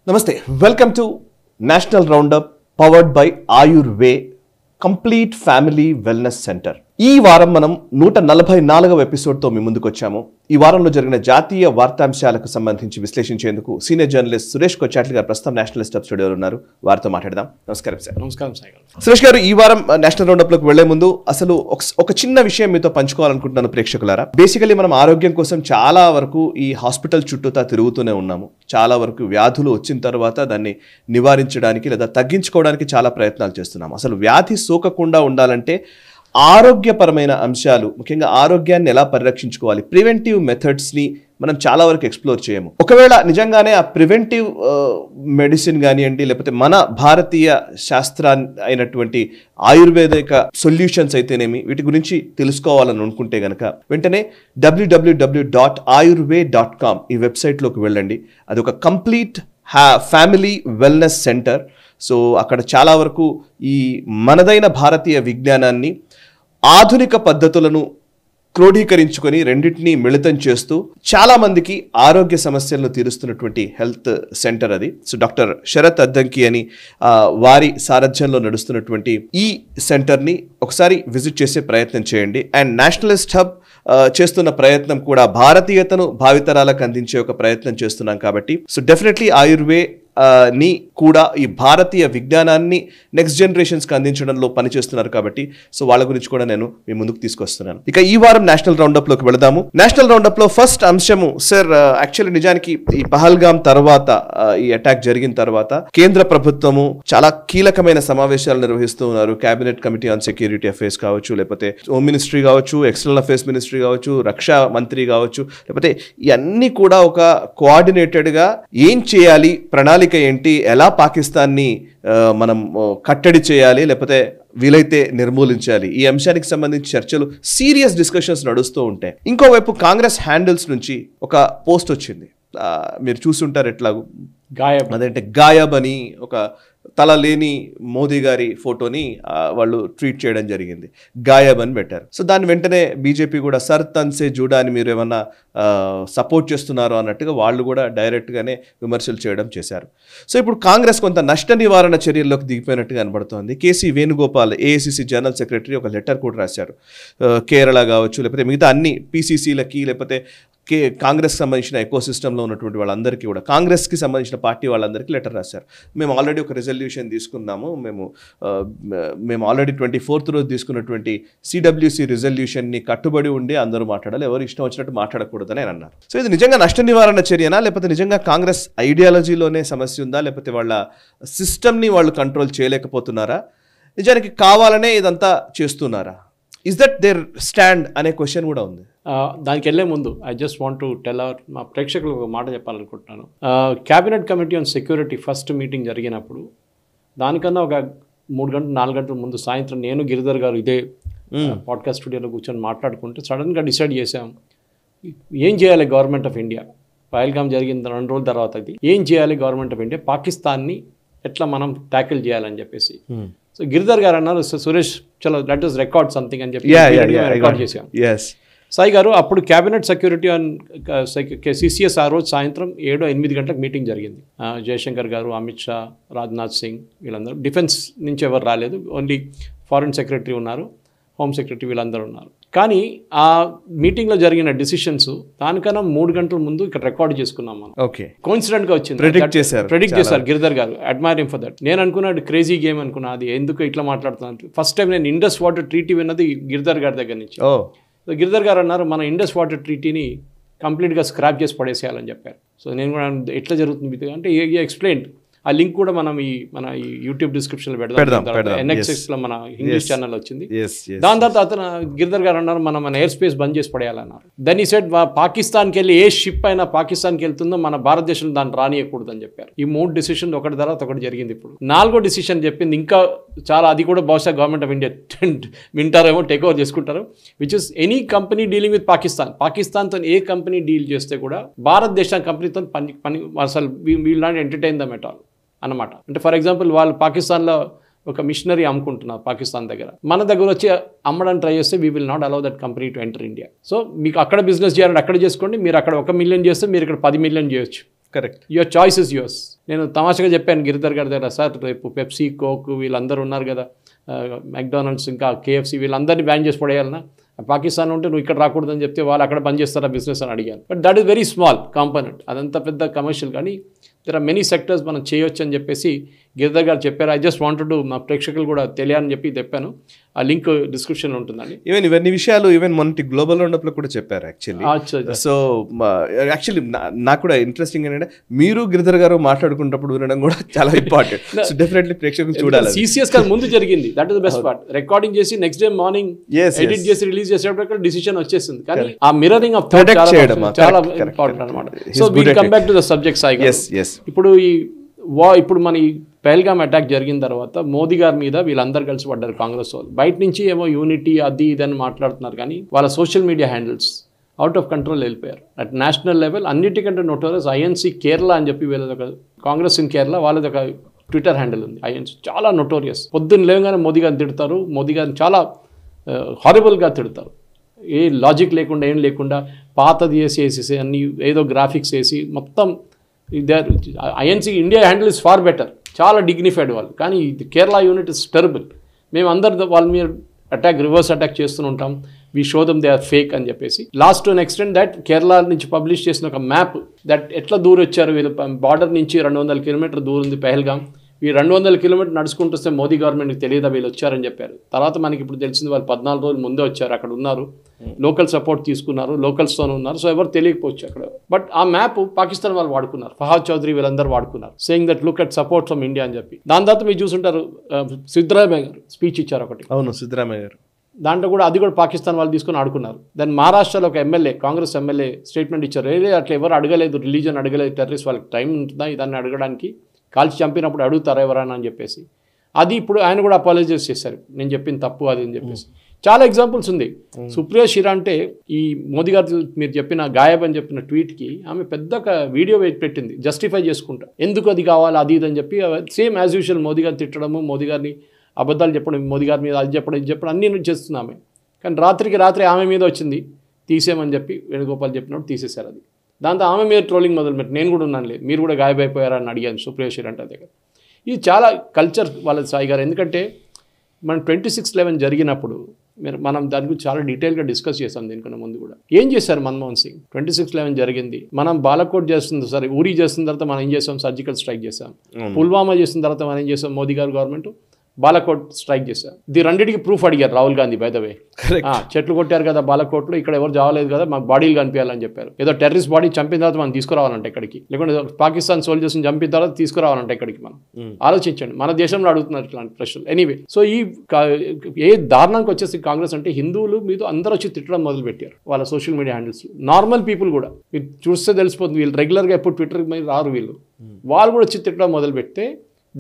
Namaste. Welcome to National Roundup powered by Ayurved Complete Family Wellness Center. ఈ వారం మనం 144వ ఎపిసోడ్తో మీ ముందుకు వచ్చాము. ఈ వారంలో జరిగిన జాతీయ వార్తాంశాలకు సంబంధించి విశ్లేషించేందుకు సీనియర్ జర్నలిస్ట్ సురేష్ కొచ్చాట్ల గారు ప్రస్తుతం నేషనల్ స్టాప్ స్టూడియోలో ఉన్నారు. వారితో మాట్లాడదాం. నమస్కారం సార్. నమస్కారం సార్. సురేష్ గారు, ఈ వారం నేషనల్ రౌండప్లోకి వెళ్లే ముందు అసలు ఒక చిన్న విషయం మీతో పంచుకోవాలనుకుంటున్నాను ప్రేక్షకులారా. బేసికలీ మనం ఆరోగ్యం కోసం చాలా వరకు ఈ హాస్పిటల్ చుట్టూతా తిరుగుతూనే ఉన్నాము. చాలా వరకు వ్యాధులు వచ్చిన తర్వాత దాన్ని నివారించడానికి లేదా తగ్గించుకోవడానికి చాలా ప్రయత్నాలు చేస్తున్నాము. అసలు వ్యాధి సోకకుండా ఉండాలంటే ఆరోగ్యపరమైన అంశాలు, ముఖ్యంగా ఆరోగ్యాన్ని ఎలా పరిరక్షించుకోవాలి, ప్రివెంటివ్ మెథడ్స్ని మనం చాలా వరకు ఎక్స్ప్లోర్ చేయము. ఒకవేళ నిజంగానే ఆ ప్రివెంటివ్ మెడిసిన్ కానివ్వండి, లేకపోతే మన భారతీయ శాస్త్రాన్ని అయినటువంటి ఆయుర్వేదిక సొల్యూషన్స్ అయితేనేమి, వీటి గురించి తెలుసుకోవాలని అనుకుంటే కనుక వెంటనే www.ayurved.com ఈ వెబ్సైట్లోకి వెళ్ళండి. అది ఒక complete family wellness centre. So అక్కడ చాలా వరకు ఈ మనదైన భారతీయ విజ్ఞానాన్ని, ఆధునిక పద్ధతులను క్రోడీకరించుకొని రెండింటినీ మిళితం చేస్తూ చాలా మందికి ఆరోగ్య సమస్యలను తీరుస్తున్నటువంటి హెల్త్ సెంటర్ అది. సో డాక్టర్ శరత్ అద్దంకి అని వారి సారథ్యంలో నడుస్తున్నటువంటి ఈ సెంటర్ని ఒకసారి విజిట్ చేసే ప్రయత్నం చేయండి. అండ్ నేషనలిస్ట్ హబ్ చేస్తున్న ప్రయత్నం కూడా భారతీయతను భావితరాలకు అందించే ఒక ప్రయత్నం చేస్తున్నాం కాబట్టి సో డెఫినెట్లీ ఆయుర్వేద్ ని కూడా ఈ భారతీయ విజ్ఞానాన్ని నెక్స్ట్ జనరేషన్స్కి అందించడంలో పనిచేస్తున్నారు కాబట్టి సో వాళ్ళ గురించి కూడా నేను మీ ముందుకు తీసుకొస్తున్నాను. ఇక ఈ వారం నేషనల్ రౌండప్లోకి వెళదాము. నేషనల్ రౌండప్లో ఫస్ట్ అంశము సార్, యాక్చువల్లీ నిజానికి ఈ పహల్గామ్ తర్వాత, ఈ అటాక్ జరిగిన తర్వాత కేంద్ర ప్రభుత్వము చాలా కీలకమైన సమావేశాలు నిర్వహిస్తూ ఉన్నారు. Cabinet committee on security affairs కావచ్చు, లేకపోతే హోమ్ మినిస్ట్రీ కావచ్చు, ఎక్స్టర్నల్ అఫేర్స్ మినిస్ట్రీ కావచ్చు, రక్షా మంత్రి కావచ్చు, లేకపోతే ఇవన్నీ కూడా ఒక కోఆర్డినేటెడ్గా ఏం చేయాలి, ప్రణాళిక ఏంటి, ఎలా పాకిస్తాన్ని మనం కట్టడి చేయాలి, లేకపోతే వీలైతే నిర్మూలించాలి, ఈ అంశానికి సంబంధించి చర్చలు, సీరియస్ డిస్కషన్స్ నడుస్తూ ఉంటాయి. ఇంకోవైపు కాంగ్రెస్ హ్యాండిల్స్ నుంచి ఒక పోస్ట్ వచ్చింది, మీరు చూస్తుంటారు ఎట్లాగూ, అదేంటే గాయబ్ అని ఒక తల లేని మోదీ గారి ఫోటోని వాళ్ళు ట్వీట్ చేయడం జరిగింది. గాయబ్ అని పెట్టారు. సో దాన్ని వెంటనే బీజేపీ కూడా సర్ తన్ సే జూడా అని మీరు ఏమన్నా సపోర్ట్ చేస్తున్నారు అన్నట్టుగా వాళ్ళు కూడా డైరెక్ట్గానే విమర్శలు చేయడం చేశారు. సో ఇప్పుడు కాంగ్రెస్ కొంత నష్ట నివారణ చర్యల్లోకి దిగిపోయినట్టుగా కనబడుతోంది. KC Venugopal AICC general secretary ఒక లెటర్ కూడా రాశారు. కేరళ కావచ్చు, లేకపోతే మిగతా అన్ని పీసీసీలకి, లేకపోతే కాంగ్రెస్ సంబంధించిన ఎకో సిస్టంలో ఉన్నటువంటి వాళ్ళందరికీ కూడా, కాంగ్రెస్కి సంబంధించిన పార్టీ వాళ్ళందరికీ లెటర్ రాశారు. మేము ఆల్రెడీ ఒక రిజల్యూషన్ తీసుకున్నాము, మేము ఆల్రెడీ 24th రోజు తీసుకున్నటువంటి సిడబ్ల్యూసి రిజల్యూషన్ని కట్టుబడి ఉండి అందరూ మాట్లాడాలి, ఎవరు ఇష్టం వచ్చినట్టు మాట్లాడకూడదని అని అన్నారు. సో ఇది నిజంగా నష్ట నివారణ చర్యనా, లేకపోతే నిజంగా కాంగ్రెస్ ఐడియాలజీలోనే సమస్య ఉందా, లేకపోతే వాళ్ళ సిస్టమ్ని వాళ్ళు కంట్రోల్ చేయలేకపోతున్నారా, నిజానికి కావాలనే ఇదంతా చేస్తున్నారా? ఇస్ దట్ దేర్ స్టాండ్ అనే క్వశ్చన్ కూడా ఉంది. దానికి వెళ్ళే ముందు I just want to tell hour మా ప్రేక్షకులకు ఒక మాట చెప్పాలనుకుంటున్నాను. Cabinet committee on security first meeting జరిగినప్పుడు దానికన్నా ఒక 3-4 గంటల ముందు సాయంత్రం నేను గిరిధర్ గారు ఇదే పాడ్కాస్ట్ స్టూడియోలో కూర్చొని మాట్లాడుకుంటే సడన్గా డిసైడ్ చేసాం, ఏం చేయాలి గవర్నమెంట్ ఆఫ్ ఇండియా, పహల్గామ్ జరిగిన 2 రోజుల తర్వాత ఇది ఏం చేయాలి గవర్నమెంట్ ఆఫ్ ఇండియా, పాకిస్తాన్ని ఎట్లా మనం ట్యాకిల్ చేయాలని చెప్పేసి. సో గిరిధర్ గారు అన్నారు, సురేష్ చలో లెట్ us రికార్డ్ సంథింగ్ అని చెప్పి రికార్డ్ చేసాం. సాయి గారు అప్పుడు క్యాబినెట్ సెక్యూరిటీ ఆన్ సిసిఎస్ ఆ రోజు సాయంత్రం 7-8 గంటలకు మీటింగ్ జరిగింది. జయశంకర్ గారు, అమిత్ షా, రాజ్నాథ్ సింగ్ వీళ్ళందరూ, డిఫెన్స్ నుంచి ఎవరు రాలేదు, ఓన్లీ ఫారిన్ సెక్రటరీ ఉన్నారు, హోమ్ సెక్రటరీ వీళ్ళందరూ ఉన్నారు. కానీ ఆ మీటింగ్లో జరిగిన డిసిషన్స్ దానికన్నా 3 గంటల ముందు ఇక్కడ రికార్డ్ చేసుకున్నాం మనం. ఓకే, కోఇన్సిడెంట్గా వచ్చింది, ప్రెడిక్ట్ చేశారు గిరిధర్ గారు. Admire him for that. నేను అనుకున్నాడు క్రేజీ గేమ్ అనుకున్నా, అది ఎందుకు ఇట్లా మాట్లాడుతున్నాను. ఫస్ట్ టైం నేను ఇండస్ వాటర్ ట్రీటీ విన్నది గిరిధర్ గారి దగ్గర నుంచి. సో గిరిధర్ గారు అన్నారు, మన ఇండస్ వాటర్ ట్రీటీని కంప్లీట్గా స్క్రాప్ చేసి పడేసేయాలని చెప్పారు. సో నేను కూడా ఎట్లా జరుగుతుంది అంటే ఎక్స్ప్లెయిన్, ఆ లింక్ కూడా మన ఈ యూట్యూబ్ డిస్క్రిప్షన్లో పెడదాం. NXXలో మన ఇంగ్లీష్ ఛానల్ వచ్చింది. దాని తర్వాత అతను గిరిధర్ గారు అన్నారు, మన ఎయిర్ స్పేస్ బంద్ చేసి పడేయాలన్నారు. దెన్ ఈ సెడ్ పాకిస్తాన్కి వెళ్ళి ఏ షిప్ అయినా పాకిస్తాన్కి వెళ్తుందో మన భారతదేశంలో దాన్ని రానియకూడదని చెప్పారు. ఈ 3 డిసిషన్లు ఒకటి తర్వాత ఒకటి జరిగింది. ఇప్పుడు 4వ డిసిషన్ చెప్పింది ఇంకా చాలా, అది కూడా బహుశా గవర్నమెంట్ ఆఫ్ ఇండియా వింటారేమో, టేక్ ఓవర్ చేసుకుంటారు. Which is any company dealing with పాకిస్తాన్తో ఏ కంపెనీ డీల్ చేస్తే కూడా భారతదేశం కంపెనీతో పని అసలు we'll not entertain them at all అన్నమాట. అంటే ఫర్ ఎగ్జాంపుల్ వాళ్ళు పాకిస్తాన్లో ఒక మిషనరీ అమ్ముకుంటున్నారు పాకిస్తాన్ దగ్గర, మన దగ్గర వచ్చి అమ్మడానికి ట్రై చేస్తే we will not allow that company to enter India. So మీకు అక్కడ బిజినెస్ చేయాలంటే అక్కడ చేసుకోండి, మీరు అక్కడ 1 మిలియన్ చేస్తే మీరు ఇక్కడ 10 మిలియన్ చేయొచ్చు. Correct. Your choice is yours. నేను తమాషగా చెప్పాను గిరిధర్ గారి దగ్గర, సార్ రేపు పెప్సీ, కోక్ వీళ్ళందరూ ఉన్నారు కదా, మెక్డానల్డ్స్ ఇంకా కేఎఫ్సీ వీళ్ళందరినీ బ్యాన్ చేసి పడేయాలన్నా, పాకిస్తాన్ ఉంటే నువ్వు ఇక్కడ రాకూడదని చెప్తే వాళ్ళు అక్కడ బంద్ చేస్తారా బిజినెస్ అని అడిగాను. But that is very small component, అదంతా పెద్ద కమర్షియల్. కానీ దర్ ఆర్ మెనీ సెక్టర్స్ మనం చేయొచ్చు అని చెప్పేసి గిరిధర్ గారు చెప్పారు. ఐ జస్ట్ వాంటెడ్ టు మా ప్రేక్షకులు కూడా తెలియాలని చెప్పి చెప్పాను. ఆ లింక్ డిస్క్రిప్షన్లో ఉంటుందండి. ఈవెన్ ఇవన్నీ విషయాలు ఈవెన్ మొన్నటి గ్లోబల్ రౌండప్లో కూడా చెప్పారు యాక్చువల్లీ. సో యాక్చువల్లీ నాకు కూడా ఇంట్రెస్టింగ్ ఏంటంటే మీరు గిరిధర్ గారు మాట్లాడుకున్నప్పుడు వినడం కూడా చాలా ఇంపార్టెంట్. సో డెఫినెట్లీ ప్రేక్షకులు చూడాలి. సిసిఎస్ కాదు ముందు జరిగింది, that is the best part. Recording చేసి నెక్స్ట్ డే మార్నింగ్ ఎడిట్ చేసి రిలీజ్ చేసేటప్పుడు డిసిషన్ వచ్చేసింది. కానీ ఆ మిర్రరింగ్ ఆఫ్ థాట్ చాలా ఇంపార్టెంట్ అనమాట. So we come back to the subject Sai. ఇప్పుడు ఇప్పుడు మన ఈ పహల్గామ్ అటాక్ జరిగిన తర్వాత మోదీ గారి మీద వీళ్ళందరూ కలిసి పడ్డారు కాంగ్రెస్ వాళ్ళు. బయట నుంచి ఏమో యూనిటీ అది ఇదని మాట్లాడుతున్నారు, కానీ వాళ్ళ social media handles out of control వెళ్ళిపోయారు. అట్ నేషనల్ లెవెల్ అన్నిటికంటే నోటోరియస్ ఐఎన్సీ కేరళ అని చెప్పి వీళ్ళది ఒక కాంగ్రెస్ ఇన్ కేరళ, వాళ్ళది ఒక ట్విట్టర్ హ్యాండిల్ ఉంది ఐఎన్సీ, చాలా నోటోరియస్. పొద్దున్న లేవగానే మోదీ గారిని తిడతారు, మోదీ గారిని చాలా హారబుల్గా తిడతారు. ఏ లాజిక్ లేకుండా ఏం లేకుండా పాతది వేసేసి అన్ని ఏదో గ్రాఫిక్స్ వేసి మొత్తం INC India handle is far better, చాలా డిగ్నిఫైడ్ వాళ్ళు. కానీ కేరళ యూనిట్ ఇస్ టెరబుల్. మేము అందరు వాళ్ళ మీద రివర్స్ అటాక్ చేస్తూ ఉంటాం, we show them they are fake అని చెప్పేసి. Last to an extent that Kerala నుంచి పబ్లిష్ చేసిన ఒక మ్యాప్ దట్ ఎట్లా దూరం వచ్చారు వీళ్ళు, బార్డర్ నుంచి 200 కిలోమీటర్ దూరం ఉంది పహల్గామ్. ఈ 200 కిలోమీటర్ నడుచుకుంటూ వస్తే మోదీ గవర్నమెంట్కి తెలియదా వీళ్ళు వచ్చారని చెప్పారు. తర్వాత మనకి ఇప్పుడు తెలిసింది వాళ్ళు 14 రోజులు ముందే వచ్చారు, అక్కడ ఉన్నారు, లోకల్ సపోర్ట్ తీసుకున్నారు, లోకల్స్తోనే ఉన్నారు. సో ఎవరు తెలియకపోవచ్చు అక్కడ. బట్ ఆ మ్యాప్ పాకిస్తాన్ వాళ్ళు వాడుకున్నారు, ఫహాద్ చౌదరి వీళ్ళందరూ వాడుకున్నారు, saying that look at support from India అని చెప్పి. దాని తర్వాత మీరు చూసుంటారు సిద్ధరామయ్య గారు స్పీచ్ ఇచ్చారు ఒకటి. అవును, సిద్ధరామయ్య గారు. దాంట్లో కూడా అది కూడా పాకిస్తాన్ వాళ్ళు తీసుకొని ఆడుకున్నారు. దాని మహారాష్ట్రలో ఒక ఎమ్మెల్యే, కాంగ్రెస్ ఎమ్మెల్యే స్టేట్మెంట్ ఇచ్చారు, అట్లా ఎవరు అడగలేదు, రిలీజన్ అడగలేదు, టెర్రరిస్ట్ వాళ్ళకి టైం ఉంటుందా ఇదాన్ని అడగడానికి, కాల్చి చంపినప్పుడు అడుగుతారా ఎవరైనా అని చెప్పేసి. అది ఇప్పుడు ఆయన కూడా అపాలజైజ్ చేశారు, నేను చెప్పిన తప్పు అది అని చెప్పేసి. చాలా ఎగ్జాంపుల్స్ ఉంది. సుప్రియ షిరా అంటే ఈ మోదీ గారు మీరు చెప్పిన గాయబ్ అని చెప్పిన ట్వీట్కి ఆమె పెద్ద వీడియో పెట్టింది జస్టిఫై చేసుకుంటా, ఎందుకు అది కావాలి అది ఇది అని చెప్పి. సేమ్ యాజ్ యూజువల్ మోదీ గారు తిట్టడము, మోదీ గారిని అబద్ధాలు చెప్పడం, మోదీ గారి మీద అది చెప్పడం ఇది చెప్పడం అన్నీ చేస్తుంది ఆమె. కానీ రాత్రి ఆమె మీద వచ్చింది తీసేయమని చెప్పి వేణుగోపాల్ చెప్పినప్పుడు తీసేశారు అది. దాంతో ఆమె మీద ట్రోలింగ్ మొదలుపెట్టి నేను కూడా ఉన్నాను లేదు, మీరు కూడా గాయబైపోయారని అడిగాను సుప్రియ షిరా అంటే దగ్గర. ఇది చాలా కల్చర్ వాళ్ళ సాయి గారు. ఎందుకంటే మనం 26/11 జరిగినప్పుడు మనం దాని గురించి చాలా డీటెయిల్గా డిస్కస్ చేసాం దీనికన్నా ముందు కూడా. ఏం చేశారు మన్మోహన్ సింగ్? 26/11 జరిగింది, మనం బాలకోట్ చేస్తుంది, సరే ఊరి చేసిన తర్వాత మనం ఏం చేసాం, సర్జికల్ స్ట్రైక్ చేసాం. పుల్వామా చేసిన తర్వాత మనం ఏం చేసాం, మోదీ గారు గవర్నమెంట్ బాలకోట్ స్ట్రైక్ చేశారు. ఇది రెండింటికి ప్రూఫ్ అడిగారు Rahul Gandhi by the way. చెట్లు కొట్టారు కదా బాలకోట్లో, ఇక్కడ ఎవరు చావలేదు కదా, మాకు బాడీలు కనిపించాలని చెప్పారు. ఏదో టెర్రరిస్ట్ బాడీ చంపిన తర్వాత మనం తీసుకురావాలంటే ఇక్కడికి, లేకుంటే పాకిస్తాన్ సోల్జర్స్ని చంపిన తర్వాత తీసుకురావాలంటే ఇక్కడికి మనం ఆలోచించండి. మన దేశంలో అడుగుతున్నారు ఇట్లాంటి ప్రశ్నలు. ఎనీవే, సో ఈ ఏ దారుణానికి వచ్చేసి కాంగ్రెస్ అంటే హిందువులు మీద అందరూ వచ్చి తిట్టడం మొదలు పెట్టారు వాళ్ళ social media handles. Normal people కూడా మీరు చూస్తే తెలిసిపోతుంది, వీళ్ళు రెగ్యులర్గా ఎప్పుడు ట్విట్టర్ మీద రారు, వాళ్ళు కూడా వచ్చి తిట్టడం మొదలు పెడితే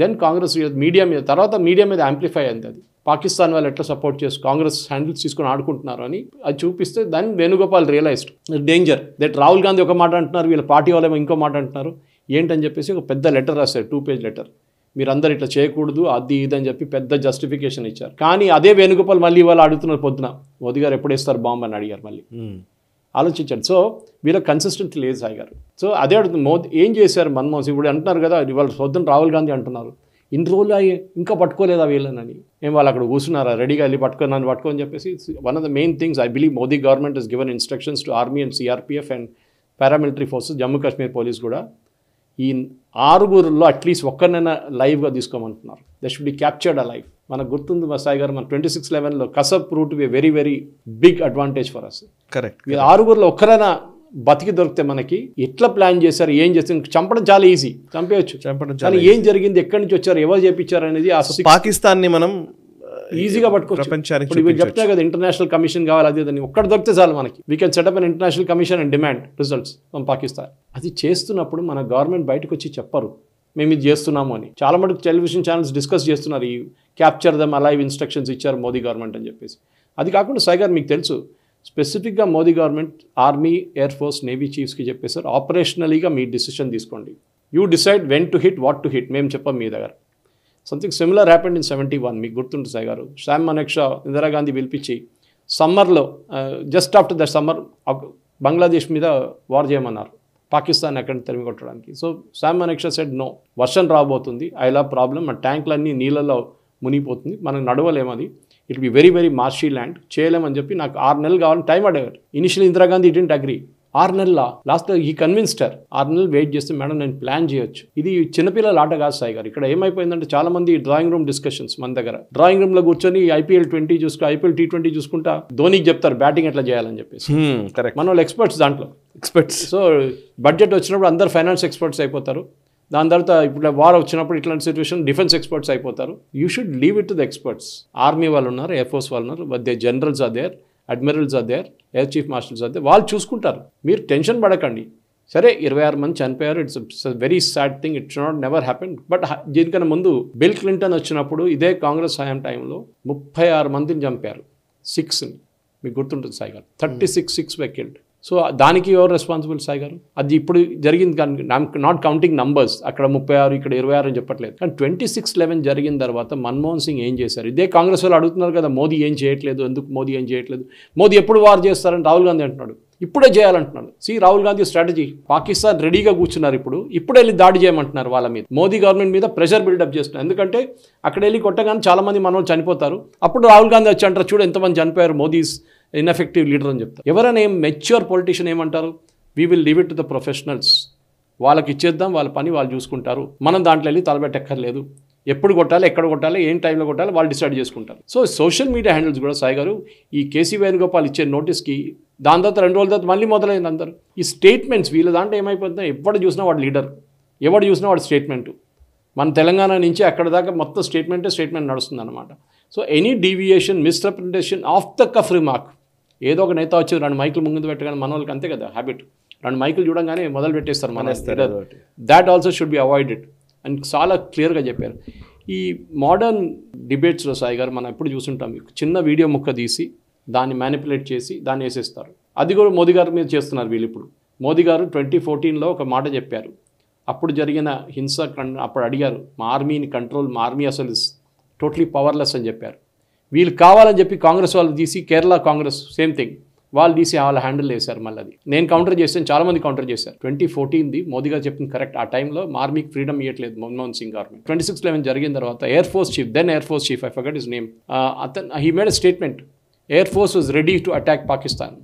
దెన్ కాంగ్రెస్ మీడియా మీద, తర్వాత మీడియా మీద యాంప్లిఫై అయింది. అది పాకిస్తాన్ వాళ్ళు ఎట్లా సపోర్ట్ చేసి కాంగ్రెస్ హ్యాండిల్స్ తీసుకొని ఆడుకుంటున్నారు అని అది చూపిస్తే దాన్ని Venugopal realised danger that Rahul Gandhi ఒక మాట అంటున్నారు, వీళ్ళ పార్టీ వాళ్ళేమో ఇంకో మాట అంటున్నారు ఏంటని చెప్పేసి ఒక పెద్ద లెటర్ రాశారు, 2-పేజ్ లెటర్. మీరందరూ ఇట్లా చేయకూడదు అది ఇది అని చెప్పి పెద్ద జస్టిఫికేషన్ ఇచ్చారు. కానీ అదే వేణుగోపాల్ మళ్ళీ వాళ్ళు అడుగుతున్నారు పొద్దున, మోదీ గారు ఎప్పుడు వేస్తారు బాంబు అని అడిగారు మళ్ళీ. ఆలోచించాడు. సో వీళ్ళ కన్సిస్టెంట్ లేదు సాయి గారు. సో అదే అడుగుతుంది మోదీ ఏం చేశారు మన్మోహన్ సింగ్. ఇప్పుడు అంటున్నారు కదా ఇవాళ పొద్దున రాహుల్ గాంధీ అంటున్నారు, ఇన్ని రోజులు ఇంకా పట్టుకోలేదా వీళ్ళని, ఏం వాళ్ళు అక్కడ కూర్చున్నారా రెడీగా వెళ్ళి నన్ను పట్టుకొని చెప్పేసి. One of the main things I believe Modi government is given instructions to army and CRPF and paramilitary forces, Jammu Kashmir police కూడా ఈ 6 అట్లీస్ట్ ఒక్కరినైనా లైవ్గా తీసుకోమంటున్నారు. They should be captured a life. మనకు గుర్తుంది మా సాయి గారు, మన 26/11 Kasab prove be very very big advantage for us. Correct. ఈ 6 ఒక్కరైనా బతికి దొరికితే మనకి ఎట్లా ప్లాన్ చేశారు, ఏం చేస్తారు, చంపడం చాలా ఈజీ, చంపేయచ్చు. కానీ ఏం జరిగింది, ఎక్కడి నుంచి వచ్చారు, ఎవరు చేపించారు అనేది పాకిస్తాన్ ని మనం ఈజీగా పట్టుకోవచ్చు. ఇప్పుడు చెప్తే కదా ఇంటర్నేషనల్ కమిషన్ కావాలి అది అని, ఒక్కటి దొరికితే చాలు మనకి. We can setup an international commission and demand results from Pakistan. అది చేస్తున్నప్పుడు మన గవర్నమెంట్ బయటకు వచ్చి చెప్పరు మేము ఇది చేస్తున్నాము అని. చాలా మటుకు టెలివిజన్ ఛానల్స్ డిస్కస్ చేస్తున్నారు, ఈ క్యాప్చర్ దమ్ అలైవ్ ఇన్స్ట్రక్షన్స్ ఇచ్చారు మోదీ గవర్నమెంట్ అని చెప్పేసి. అది కాకుండా సాయి గారు మీకు తెలుసు స్పెసిఫిక్గా Modi government army, air force, navy చీఫ్స్కి చెప్పేసారు ఆపరేషనలీగా మీ డిసిషన్ తీసుకోండి, you decide when to hit, what to hit, మేము చెప్పాం మీ దగ్గర. Something similar happened in 71. మీకు గుర్తుంటుంది సాయి గారు, శామ్ మనెక్షా ఇందిరాగాంధీ పిలిపించి సమ్మర్లో just after the summer Bangladesh మీద వార్ చేయమన్నారు. పాకిస్తాన్ ఎక్కడ తరిమి కొట్టడానికి. సో శామ్ మనెక్షా సెడ్ నో, వర్షం రాబోతుంది, ఐ లవ్ ప్రాబ్లమ్, మన ట్యాంకులన్నీ నీళ్ళలో మునిగిపోతుంది, మనం నడవలేమది, it be very very marshy land, చేయలేమని చెప్పి నాకు 6 నెలలు కావాలని టైం అడిగారు. Initial Indira Gandhi didn't agree. 6 నెలల లాస్ట్ ఈ కన్విన్స్టర్ 6 నెలలు వెయిట్ చేస్తే మేడం నేను ప్లాన్ చేయొచ్చు. ఇది చిన్నపిల్లల ఆట కాదు సాయి గారు. ఇక్కడ ఏమైపోయిందంటే చాలా మంది డ్రాయింగ్ రూమ్ డిస్కషన్స్ మన దగ్గర, డ్రాయింగ్ రూమ్ లో కూర్చొని ఐపీఎల్ T20 చూసుకుంటా ధోనికి చెప్తారు బ్యాటింగ్ ఎట్లా చేయాలని చెప్పేసి. మన వాళ్ళు ఎక్స్పర్ట్స్ దాంట్లో, సో బడ్జెట్ వచ్చినప్పుడు అందరు ఫైనాన్స్ ఎక్స్పర్ట్స్ అయిపోతారు. దాని తర్వాత ఇప్పుడు వార్ వచ్చినప్పుడు ఇట్లాంటి సిచ్యువేషన్ డిఫెన్స్ ఎక్స్పర్ట్స్ అయిపోతారు. You should leave it to the experts. Army వాళ్ళు ఉన్నారు, ఎయిర్ ఫోర్స్ వాళ్ళు ఉన్నారు, they generals are there, admirals are there, air chief marshals are there, వాళ్ళు చూసుకుంటారు. మీరు టెన్షన్ పడకండి. సరే 26 మంది చనిపోయారు, it's very sad thing, it should not never happen. But దీనికన్నా ముందు బిల్ క్లింటన్ వచ్చినప్పుడు ఇదే కాంగ్రెస్ హయాం టైంలో 36 మందిని చంపారు, 6ని. మీకు గుర్తుంటుంది సాయి గారు, 36 were killed. సో దానికి ఎవరు రెస్పాన్సిబుల్ సాయి గారు? అది ఇప్పుడు జరిగింది కానీ నాట్ కౌంటింగ్ నంబర్స్, అక్కడ 36 ఇక్కడ 26 అని చెప్పట్లేదు. కానీ 26/11 జరిగిన తర్వాత మన్మోహన్ సింగ్ ఏం చేశారు? ఇదే కాంగ్రెస్ వాళ్ళు అడుగుతున్నారు కదా, మోదీ ఏం చేయట్లేదు, ఎందుకు మోదీ ఏం చేయట్లేదు, మోదీ ఎప్పుడు వార్ చేస్తారని రాహుల్ గాంధీ అంటున్నాడు, ఇప్పుడే చేయాలంటున్నాడు. రాహుల్ గాంధీ స్ట్రాటజీ, పాకిస్తాన్ రెడీగా కూర్చున్నారు, ఇప్పుడు వెళ్ళి దాడి చేయమంటున్నారు వాళ్ళ మీద, మోదీ గవర్నమెంట్ మీద ప్రెషర్ బిల్డప్ చేస్తున్నారు. ఎందుకంటే అక్కడ వెళ్ళి కొట్టగానే చాలా మంది మనోళ్ళు చనిపోతారు. అప్పుడు రాహుల్ గాంధీ వచ్చి అంటారు, చూడు ఎంతమంది చనిపోయారు, మోదీస్ ఇన్ఎఫెక్టివ్ లీడర్ అని చెప్తారు. ఎవరైనా మెచ్యూర్ పొలిటీషియన్ ఏమంటారు, we will leave it to the professionals, వాళ్ళకి ఇచ్చేద్దాం, వాళ్ళ పని వాళ్ళు చూసుకుంటారు, మనం దాంట్లో వెళ్ళి తలబెట్టక్కర్లేదు, ఎప్పుడు కొట్టాలి, ఎక్కడ కొట్టాలి, ఏం టైంలో కొట్టాలి వాళ్ళు డిసైడ్ చేసుకుంటారు. సో సోషల్ మీడియా హ్యాండిల్స్ కూడా సాయి గారు ఈ కేసీ వేణుగోపాల్ ఇచ్చే నోటీస్కి దాని తర్వాత 2 రోజుల తర్వాత మళ్ళీ మొదలైంది అందరూ ఈ స్టేట్మెంట్స్. వీళ్ళ దాంట్లో ఏమైపోతుందో ఎవడు చూసినా వాడు లీడర్, ఎవడు చూసినా వాడు స్టేట్మెంట్. మన తెలంగాణ నుంచి అక్కడ దాకా మొత్తం స్టేట్మెంట్ నడుస్తుంది అనమాట. So any deviation, misrepresentation, off the cuff remark, ఏదో ఒక నేత వచ్చి 2 మైకులు ముందు పెట్టగానే మన వాళ్ళకి అంతే కదా హ్యాబిట్, 2 మైకులు చూడంగానే మొదలు పెట్టేస్తారు మన leader. That also should be avoided అని చాలా క్లియర్గా చెప్పారు. ఈ మోడర్న్ డిబేట్స్లో సాయి గారు మనం ఎప్పుడు చూసుంటాం, చిన్న వీడియో ముక్క తీసి దాన్ని మ్యానిపులేట్ చేసి దాన్ని వేసేస్తారు. అది కూడా మోదీ గారి మీద చేస్తున్నారు వీళ్ళు. ఇప్పుడు మోదీ గారు 2014లో ఒక మాట చెప్పారు, అప్పుడు జరిగిన హింస అప్పుడు అడిగారు, మా ఆర్మీని కంట్రోల్, మా ఆర్మీ అసలు టోటలీ పవర్లెస్ అని చెప్పారు. వీళ్ళు కావాలని చెప్పి కాంగ్రెస్ వాళ్ళు తీసి, కేరళ కాంగ్రెస్ సేమ్ థింగ్, వాళ్ళు తీసి వాళ్ళ హ్యాండిల్ చేశారు. మళ్ళీ అది నేను కౌంటర్ చేశాను, చాలామంది కౌంటర్ చేశారు. 2014ది మోదీ గారు చెప్పింది కరెక్ట్. ఆ టైంలో మా ఆర్మీకి ఫ్రీడమ్ ఇవ్వట్లేదు మన్మోహన్ సింగ్ గవర్నమెంట్. 26/11 జరిగిన తర్వాత air force chief, I forgot his name, he made a statement, air force was ready to attack Pakistan.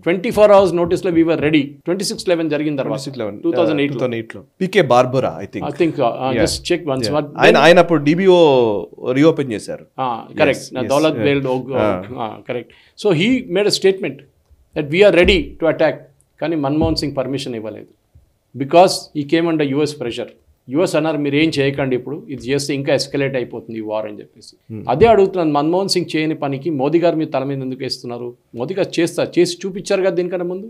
24 hours నోటీస్లో వీ వర్ రెడీ. 26/11 జరిగిన తర్వాత 2008లో PK Barbora I think just check once, ఆయన అప్పుడు డిబిఓ రీఓపెన్ చేశారు. కరెక్ట్, దౌలత్ బేల్డ్, correct. So he made a statement that we're ready to attack. కానీ Manmohan Singh permission ఇవ్వలేదు, because he came under US pressure. US అన్నారు మీరు ఏం చేయకండి, ఇప్పుడు ఇది చేస్తే ఇంకా ఎస్కలేట్ అయిపోతుంది ఈ వార్ అని చెప్పేసి. అదే అడుగుతున్నాను, మన్మోహన్ సింగ్ చేయని పనికి మోదీ గారు మీ తల మీద ఎందుకు వేస్తున్నారు? మోదీ గారు చేసి చూపించారు కదా దీనికన్నా ముందు.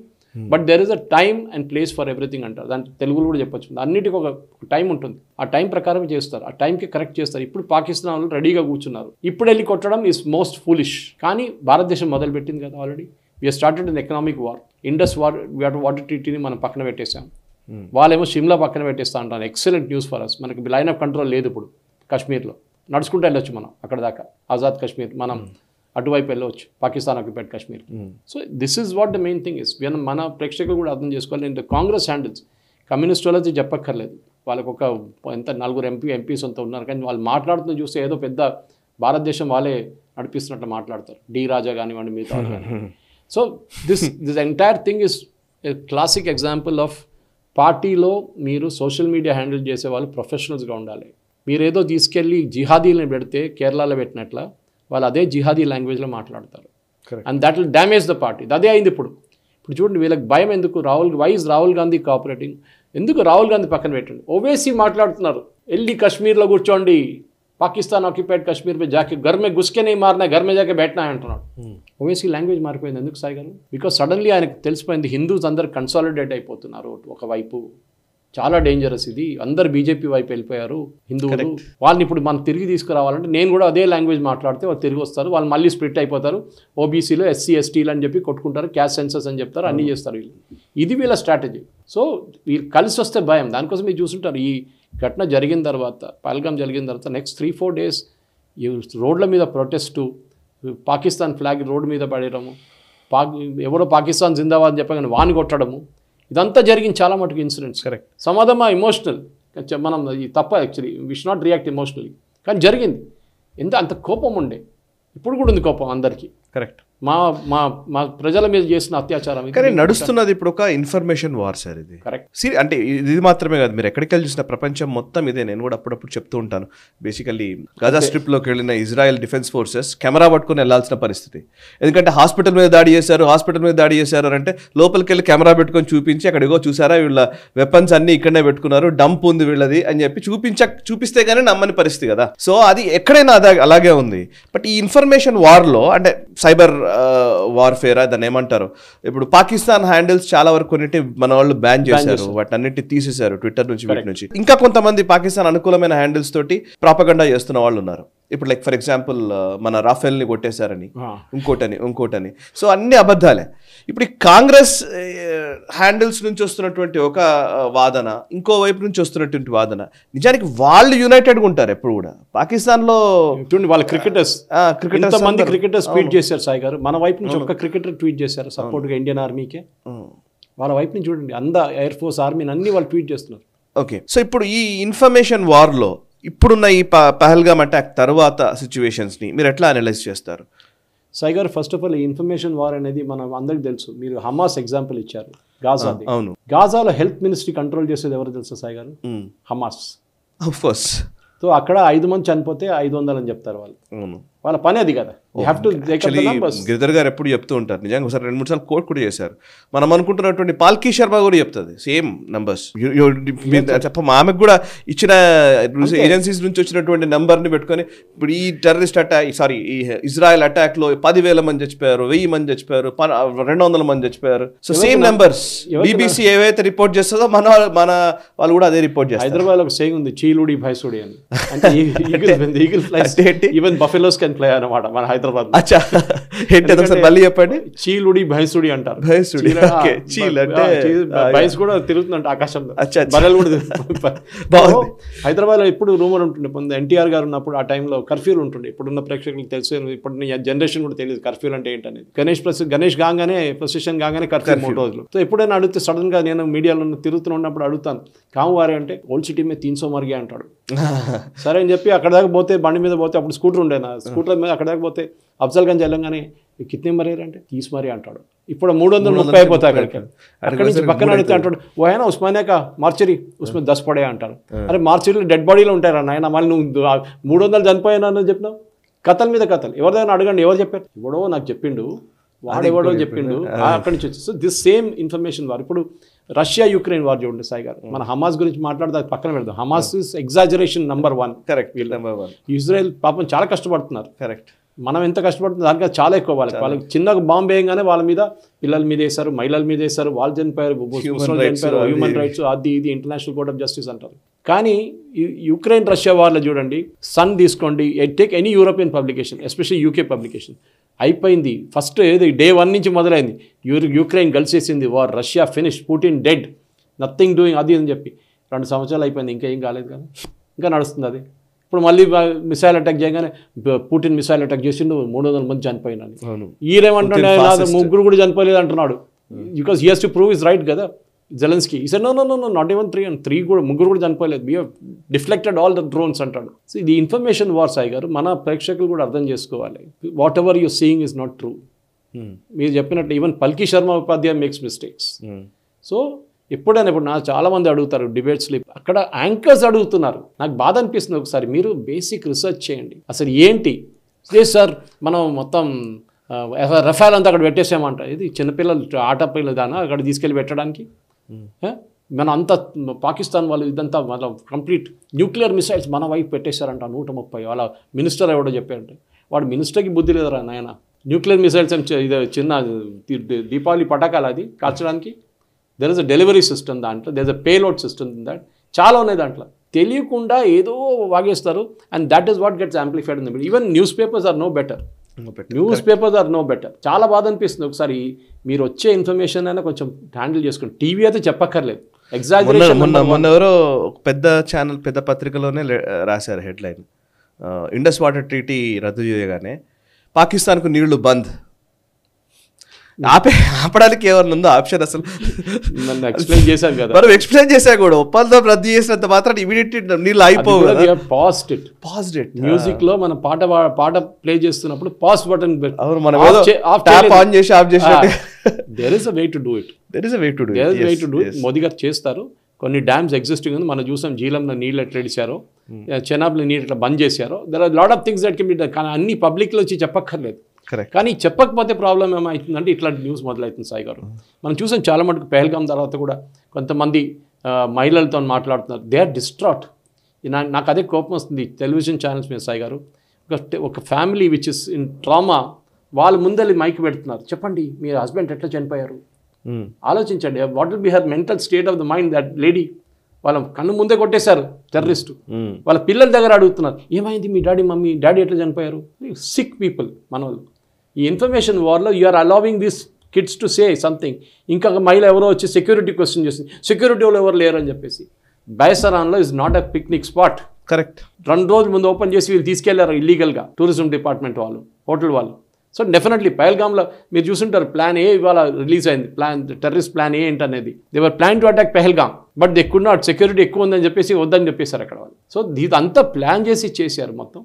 But there is a time and place for everything అంటారు, దాని తెలుగులో కూడా చెప్పొచ్చు. అన్నిటికీ ఒక టైం ఉంటుంది, ఆ టైం ప్రకారం చేస్తారు, ఆ టైంకి కరెక్ట్ చేస్తారు. ఇప్పుడు పాకిస్తాన్ వాళ్ళు రెడీగా కూర్చున్నారు, ఇప్పుడు వెళ్ళి కొట్టడం ఈజ్ మోస్ట్ ఫూలిష్. కానీ భారతదేశం మొదలుపెట్టింది కదా already. We're started an economic war. Indus water ట్రీటీని మనం పక్కన పెట్టేశాం, వాళ్ళేమో షిమ్లా పక్కన పెట్టేస్తా అంటారు. Excellent news for us. మనకి లైన్ ఆఫ్ కంట్రోల్ లేదు ఇప్పుడు కాశ్మీర్లో, నడుచుకుంటూ వెళ్ళొచ్చు మనం అక్కడ దాకా, ఆజాద్ కాశ్మీర్, మనం అటువైపు వెళ్ళవచ్చు, Pakistan occupied Kashmir. So this is what the main thing is. మన ప్రేక్షకులు కూడా అర్థం చేసుకోవాలి. నేను కాంగ్రెస్ హ్యాండిల్స్, కమ్యూనిస్ట్ వాళ్ళది చెప్పక్కర్లేదు, వాళ్ళకు ఒక 4 ఎంపీస్ అంతా ఉన్నారు, కానీ వాళ్ళు మాట్లాడుతున్న చూస్తే ఏదో పెద్ద భారతదేశం వాళ్ళే నడిపిస్తున్నట్టు మాట్లాడతారు. డి రాజా కానివ్వండి, మిగతా కానీ. So this entire thing is a classic example of పార్టీలో మీరు సోషల్ మీడియా హ్యాండిల్ చేసే వాళ్ళు ప్రొఫెషనల్స్గా ఉండాలి. మీరు ఏదో తీసుకెళ్ళి జిహాదీలను పెడితే కేరళలో పెట్టినట్ల వాళ్ళు అదే జిహాదీ లాంగ్వేజ్లో మాట్లాడతారు, and that will damage the party. అదే అయింది ఇప్పుడు. చూడండి వీళ్ళకి భయం ఎందుకు? వైజ్ రాహుల్ గాంధీ కోఆపరేటింగ్ ఎందుకు? రాహుల్ గాంధీ పక్కన పెట్టండి, ఓవైసీ మాట్లాడుతున్నారు, వెళ్ళి కశ్మీర్లో కూర్చోండి, పాకిస్తాన్ ఆక్యుపైడ్ కశ్మీర్ మీద జాకే घर में घुस के नहीं मारना, घर में जाके बैठना అంటున్నాడు. ఓవైసీ లాంగ్వేజ్ మారిపోయింది. ఎందుకు సాయి గారు? బికాస్ సడన్లీ ఆయనకు తెలిసిపోయింది హిందూస్ అందరు కన్సాలిడేట్ అయిపోతున్నారు ఒకవైపు, చాలా డేంజరస్ ఇది, అందరు బీజేపీ వైపు వెళ్ళిపోయారు హిందువులు, వాళ్ళని ఇప్పుడు మనం తిరిగి తీసుకురావాలంటే నేను కూడా అదే లాంగ్వేజ్ మాట్లాడితే వాళ్ళు తిరిగి వస్తారు, వాళ్ళు మళ్ళీ స్ప్లిట్ అయిపోతారు, ఓబీసీలో ఎస్సీ ఎస్టీలు అని చెప్పి కొట్టుకుంటారు, క్యాస్ట్ సెన్సస్ అని చెప్తారు, అన్నీ చేస్తారు వీళ్ళు. ఇది వీళ్ళ స్ట్రాటజీ. సో వీళ్ళు కలిసి వస్తే భయం. దానికోసం మీరు చూస్తుంటారు ఈ ఘటన జరిగిన తర్వాత, పహల్గామ్ జరిగిన తర్వాత నెక్స్ట్ 3-4 days ఈ రోడ్ల మీద ప్రొటెస్టు, పాకిస్తాన్ ఫ్లాగ్ రోడ్డు మీద పడేయడము, ఎవడో పాకిస్తాన్ జిందాబాద్ చెప్పగానే వాని కొట్టడము, ఇదంతా జరిగింది చాలా మటుకు incidents. Correct. Some of them are emotional. మనం ఇది తప్ప actually we should not react emotionally, కానీ జరిగింది. అంత కోపం ఉండే, ఇప్పుడు కూడా ఉంది కోపం అందరికీ. కరెక్ట్. మా మా మా ప్రజల మీద చేసిన అత్యాచారం కానీ నడుస్తున్నది ఇప్పుడు ఒక ఇన్ఫర్మేషన్ వార్ సార్ ఇది. కరెక్ట్. అంటే ఇది మాత్రమే కాదు, మీరు ఎక్కడికి వెళ్ళి చూసిన ప్రపంచం మొత్తం ఇదే. నేను కూడా అప్పుడప్పుడు చెప్తూ ఉంటాను. బేసికల్లీ గజా స్ట్రిప్లోకి వెళ్ళిన ఇజ్రాయెల్ డిఫెన్స్ ఫోర్సెస్ కెమెరా పట్టుకుని వెళ్లాల్సిన పరిస్థితి. ఎందుకంటే హాస్పిటల్ మీద దాడి చేశారు అంటే లోపలికి వెళ్ళి కెమెరా పెట్టుకొని చూపించి అక్కడిగో చూసారా వీళ్ళ వెపన్స్ అన్ని ఇక్కడనే పెట్టుకున్నారు, డంప్ ఉంది వీళ్ళది అని చెప్పి చూపిస్తే కానీ నమ్మని పరిస్థితి కదా. సో అది ఎక్కడైనా అలాగే ఉంది. బట్ ఈ ఇన్ఫర్మేషన్ వార్లో అంటే సైబర్ వార్ఫేర్ దాన్ని ఏమంటారు, ఇప్పుడు పాకిస్తాన్ హ్యాండిల్స్ చాలా వరకు కొన్నిటి మన వాళ్ళు బ్యాన్ చేశారు, వాటన్నిటి తీసేశారు ట్విట్టర్ నుంచి, వీటి నుంచి. ఇంకా కొంతమంది పాకిస్తాన్ అనుకూలమైన హ్యాండిల్స్ తోటి ప్రాపగండా చేస్తున్న వాళ్ళు ఉన్నారు. ఇప్పుడు లైక్ ఫర్ ఎగ్జాంపుల్ మన రాఫెల్ని కొట్టేశారని, ఇంకోటని. సో అన్ని అబద్ధాలే. ఇప్పుడు ఈ కాంగ్రెస్ హ్యాండిల్స్ నుంచి వస్తున్నటువంటి ఒక వాదన, ఇంకో వైపు నుంచి వస్తున్నటువంటి వాదన, నిజానికి వాళ్ళు యునైటెడ్గా ఉంటారు ఎప్పుడు కూడా. పాకిస్తాన్లో వాళ్ళ క్రికెటర్స్ మంది క్రికెటర్స్ ట్వీట్ చేశారు సాయి గారు, మన వైపు నుంచి ఒక్క క్రికెటర్ ట్వీట్ చేశారు సపోర్ట్గా ఇండియన్ ఆర్మీకే. వాళ్ళ వైపు నుంచి చూడండి, ఎయిర్ ఫోర్స్ ఆర్మీని అన్ని వాళ్ళు ట్వీట్ చేస్తున్నారు. ఓకే. సో ఇప్పుడు ఈ ఇన్ఫర్మేషన్ వార్లో ఇప్పుడున్న ఈ పహల్గామ్ అటాక్ తర్వాత సిచ్యువేషన్స్ని మీరు ఎట్లా అనలైజ్ చేస్తారు సాయి గారు? ఫస్ట్ ఆఫ్ ఆల్ ఈ ఇన్ఫర్మేషన్ వార్ అనేది మనం అందరికి తెలుసు. మీరు హమాస్ ఎగ్జాంపుల్ ఇచ్చారు, గాజా. అవును. గాజాలో హెల్త్ మినిస్ట్రీ కంట్రోల్ చేసేది ఎవరు తెలుసా సాయి గారు? హమాస్. Of course. సో అక్కడ 5 మంది చనిపోతే 500 అని చెప్తారు వాళ్ళు. అవును. వాళ్ళ పని అది కదా. గిరిధర్ గారు ఎప్పుడు చెప్తూ ఉంటారు, నిజంగా ఒకసారి 2-3 సార్లు కోట్ కూడా చేశారు. మనం అనుకుంటున్నటువంటి పాల్కీ శర్మ కూడా చెప్తుంది సేమ్ నంబర్స్. మా ఆమెకు కూడా ఇచ్చిన ఏజెన్సీస్ నుంచి వచ్చినటువంటి నంబర్ని పెట్టుకొని ఇప్పుడు ఈ టెర్రరిస్ట్ అటాక్ ఈ ఇజ్రాయెల్ అటాక్ లో 10,000 మంది చచ్చిపోయారు, 1000 మంది చచ్చిపోయారు, 200 మంది చచ్చిపోయారు. సో సేమ్ నంబర్స్ బీబీసీ ఏవైతే రిపోర్ట్ చేస్తుందో మన వాళ్ళు కూడా అదే రిపోర్ట్ చేస్తారు. హైదరాబాద్ ఒక సేయింగ్ ఉంది, చీలుడి భైసుడి అని. ఈవెన్ బఫెలోస్ కెన్ ప్లే అన్నమాట మన హైదరాబాద్. మళ్ళీ చెప్పండి. చీలుడి భైసుడి అంటారు. భైస్ కూడా తిరుగుతుందంట ఆకాశంలో. హైదరాబాద్ లో ఎప్పుడు రూమర్ ఉంటుండే, ఎన్టీఆర్ గారు ఉన్నప్పుడు ఆ టైంలో కర్ఫ్యూలు ఉంటుండే. ఇప్పుడున్న ప్రేక్షకులకు తెలుసు, ఇప్పుడు జనరేషన్ కూడా తెలియదు కర్ఫ్యూలు అంటే ఏంటనేది. గణేష్ కాగానే ప్రొసెషన్ కాగానే కర్ఫ్యూ 3 రోజులు. సో ఎప్పుడైనా అడిగితే సడన్ గా నేను మీడియాలో తిరుగుతున్నప్పుడు అడుగుతాను, కాము వారే అంటే ఓల్డ్ సిటీ మీద 300 మరిగే అంటాడు. సరే అని చెప్పి అక్కడ దాకా పోతే, బండి మీద పోతే, అప్పుడు స్కూటర్ ఉండేనా, స్కూటర్ మీద అక్కడ దాకా పోతే అఫ్జల్గంజ్ వెళ్ళంగానే కిత్నే మరేరు అంటే 30 మరీ అంటాడు. ఇప్పుడు 330 అయిపోతాయి. అక్కడి నుంచి పక్కన అడిగితే అంటాడు, ఓ అయినా ఉస్మానియా కా మార్చరీ ఉస్మాన్ 10 పడే అంటారు. అరే మార్చరీలో డెడ్ బాడీలో ఉంటారా నాయన, మళ్ళీ నువ్వు 300 చనిపోయాను అని చెప్పినావు. కథల మీద కథలు. ఎవరిదైనా అడగండి, ఎవరు చెప్పారు? ఎవడో నాకు చెప్పిండు, వాడెవడో చెప్పిండు, అక్కడి నుంచి వచ్చి. So this same information war. ఇప్పుడు రష్యా యుక్రెయిన్ వార్ చూడండి సాయి గారు. మన హమాస్ గురించి మాట్లాడితే పక్కన పెడదాం. Hamas is exaggeration number 1. Correct. Israel పాపం చాలా కష్టపడుతున్నారు. కరెక్ట్. మనం ఎంత కష్టపడుతుంది దానికి చాలా ఎక్కువ. వాళ్ళకి చిన్నగా బాంబు వేయగానే వాళ్ళ మీద పిల్లల మీద వేశారు, మహిళల మీద వేశారు, వాళ్ళు చనిపోయారు, హ్యూమన్ రైట్స్ అది ఇది ఇంటర్నేషనల్ కోర్ట్ ఆఫ్ జస్టిస్ అంటారు. కానీ యుక్రెయిన్ రష్యా వార్లో చూడండి, సన్ తీసుకోండి, take any European publication, especially UK publication, అయిపోయింది. ఫస్ట్ ఏది డే 1 నుంచి మొదలైంది, యుక్రెయిన్ గెలిచేసింది war, Russia finish, Putin dead, nothing doing అది అని చెప్పి 2 సంవత్సరాలు అయిపోయింది, ఇంకా ఏం కాలేదు కదా, ఇంకా నడుస్తుంది అది. ఇప్పుడు మళ్ళీ మిసైల్ అటాక్ చేయగానే పుటిన్ మిసైల్ అటాక్ చేసిండు, 300 మంది చనిపోయినని. ఈరేమంటుండే 3 కూడా చనిపోలేదు అంటున్నాడు, because he has to prove is right కదా జెలెన్స్కీ. ఈ sir no not even 3 and 3 కూడా 3 కూడా చనిపోలేదు, we deflected all the drones అంటాడు. సో ఇది ఇన్ఫర్మేషన్ వార్ సాయి గారు. మన ప్రేక్షకులు కూడా అర్థం చేసుకోవాలి, whatever you seeing is not true. మీరు చెప్పినట్టు ఈవెన్ పల్కీ శర్మ ఉపాధ్యాయ మేక్స్ మిస్టేక్స్. సో ఎప్పుడైనా ఇప్పుడు నాకు చాలామంది అడుగుతారు డిబేట్స్లో, అక్కడ యాంకర్స్ అడుగుతున్నారు. నాకు బాధ అనిపిస్తుంది, ఒకసారి మీరు బేసిక్ రీసెర్చ్ చేయండి అసలు ఏంటి. సార్ మనం మొత్తం రఫాల్ అంతా అక్కడ పెట్టేసామంట, ఇది చిన్నపిల్లలు ఆట పిల్లదానా అక్కడ తీసుకెళ్ళి పెట్టడానికి. మన అంతా పాకిస్తాన్ వాళ్ళు ఇదంతా మన కంప్లీట్ న్యూక్లియర్ మిసైల్స్ మన వైపు పెట్టేశారంట 130. వాళ్ళ మినిస్టర్ ఎవడో చెప్పారంటే, వాడు మినిస్టర్కి బుద్ధి లేదురా నాయన, న్యూక్లియర్ మిసైల్స్ అని ఇది చిన్న దీపావళి పటాకాలు అది కాల్చడానికి. There is a delivery system దాంట్లో, there is a payload system in that, చాలా ఉన్నాయి దాంట్లో. తెలియకుండా ఏదో వాగేస్తారు, and that is what gets amplified in the media. Even newspapers are no better. చాలా బాధ అనిపిస్తుంది. ఒకసారి మీరు వచ్చే ఇన్ఫర్మేషన్ అయినా కొంచెం హ్యాండిల్ చేసుకోండి. టీవీ అయితే చెప్పక్కర్లేదు, ఎగ్జాజరేషన్. మొన్న ఎవరో పెద్ద ఛానల్, పెద్ద పత్రికలోనే రాశారు హెడ్లైన్, ఇండస్ వాటర్ ట్రీటీ రద్దు చేయగానే పాకిస్తాన్కు నీళ్లు బంద్. ఆపడానికి ఏమన్నా ఉందో ఆప్షన్? అసలు నన్ను ఎక్స్ప్లెయిన్ చేశాను కదా, మనం ఎక్స్ప్లెయిన్ చేసా కూడా, ఒప్పందం రద్దు చేసినంత మాత్రం ఇమీడియట్ నీళ్ళు అయిపోవు. మ్యూజిక్ లో మనం పాట ప్లే చేస్తున్నప్పుడు పాస్ బటన్ ఆన్ చేసి ఆఫ్ చేసి there is a way to do it. Modi garu చేస్తారు. కొన్ని డ్యామ్స్ ఎగ్జిస్టింగ్ ఉంది, మనం చూసాం జీలంలో నీళ్ళు ఎట్లా ఇడిచారో, చెనాబ్లో నీళ్ళు ఎట్లా బంద్ చేశారో. There are lot of things that can be done. కానీ అన్ని పబ్లిక్లో వచ్చి చెప్పక్కర్లేదు. కానీ చెప్పకపోతే ప్రాబ్లం ఏమవుతుందంటే ఇట్లాంటి న్యూస్ మొదలవుతుంది. సాయి గారు, మనం చూసాం చాలా మటుకు పెహల్గాం తర్వాత కూడా కొంతమంది మహిళలతో మాట్లాడుతున్నారు. They are distraught. నాకు అదే కోపం వస్తుంది టెలివిజన్ ఛానల్స్ మీద. సాయి గారు, ఒక family which is in trauma, వాళ్ళ ముందరి మైక్ పెడుతున్నారు. చెప్పండి మీ హస్బెండ్ ఎట్లా చనిపోయారు, ఆలోచించండి. What will be her mental state of the mind that lady. వాళ్ళ కన్ను ముందే కొట్టేశారు టెర్రరిస్టు. వాళ్ళ పిల్లల దగ్గర అడుగుతున్నారు, ఏమైంది మీ డాడీ ఎట్లా చనిపోయారు. సిక్ పీపుల్ మన వాళ్ళు. ఈ ఇన్ఫర్మేషన్ వార్లో you're allowing this kids to say something. ఇంకా మహిళ ఎవరో వచ్చి సెక్యూరిటీ క్వశ్చన్ చేసింది, సెక్యూరిటీ వాళ్ళు ఎవరు లేరు అని చెప్పేసి. బైసరాన్లో is not a picnic spot. Correct. 2 రోజుల ముందు ఓపెన్ చేసి వీళ్ళు తీసుకెళ్లారు ఇల్లీగల్గా టూరిజం డిపార్ట్మెంట్ వాళ్ళు, హోటల్ వాళ్ళు. సో డెఫినెట్లీ పహల్గామ్లో మీరు చూసుంటారు, ప్లాన్ ఏ ఇవాళ రిలీజ్ అయింది. టెర్రరిస్ట్ ప్లాన్ ఏ ఏంటనేది. They were plan to attack Pahalgam, but they could not. Security ఎక్కువ ఉందని చెప్పేసి వద్దని చెప్పేశారు అక్కడ వాళ్ళు. సో ఇదంతా ప్లాన్ చేసి చేశారు మొత్తం.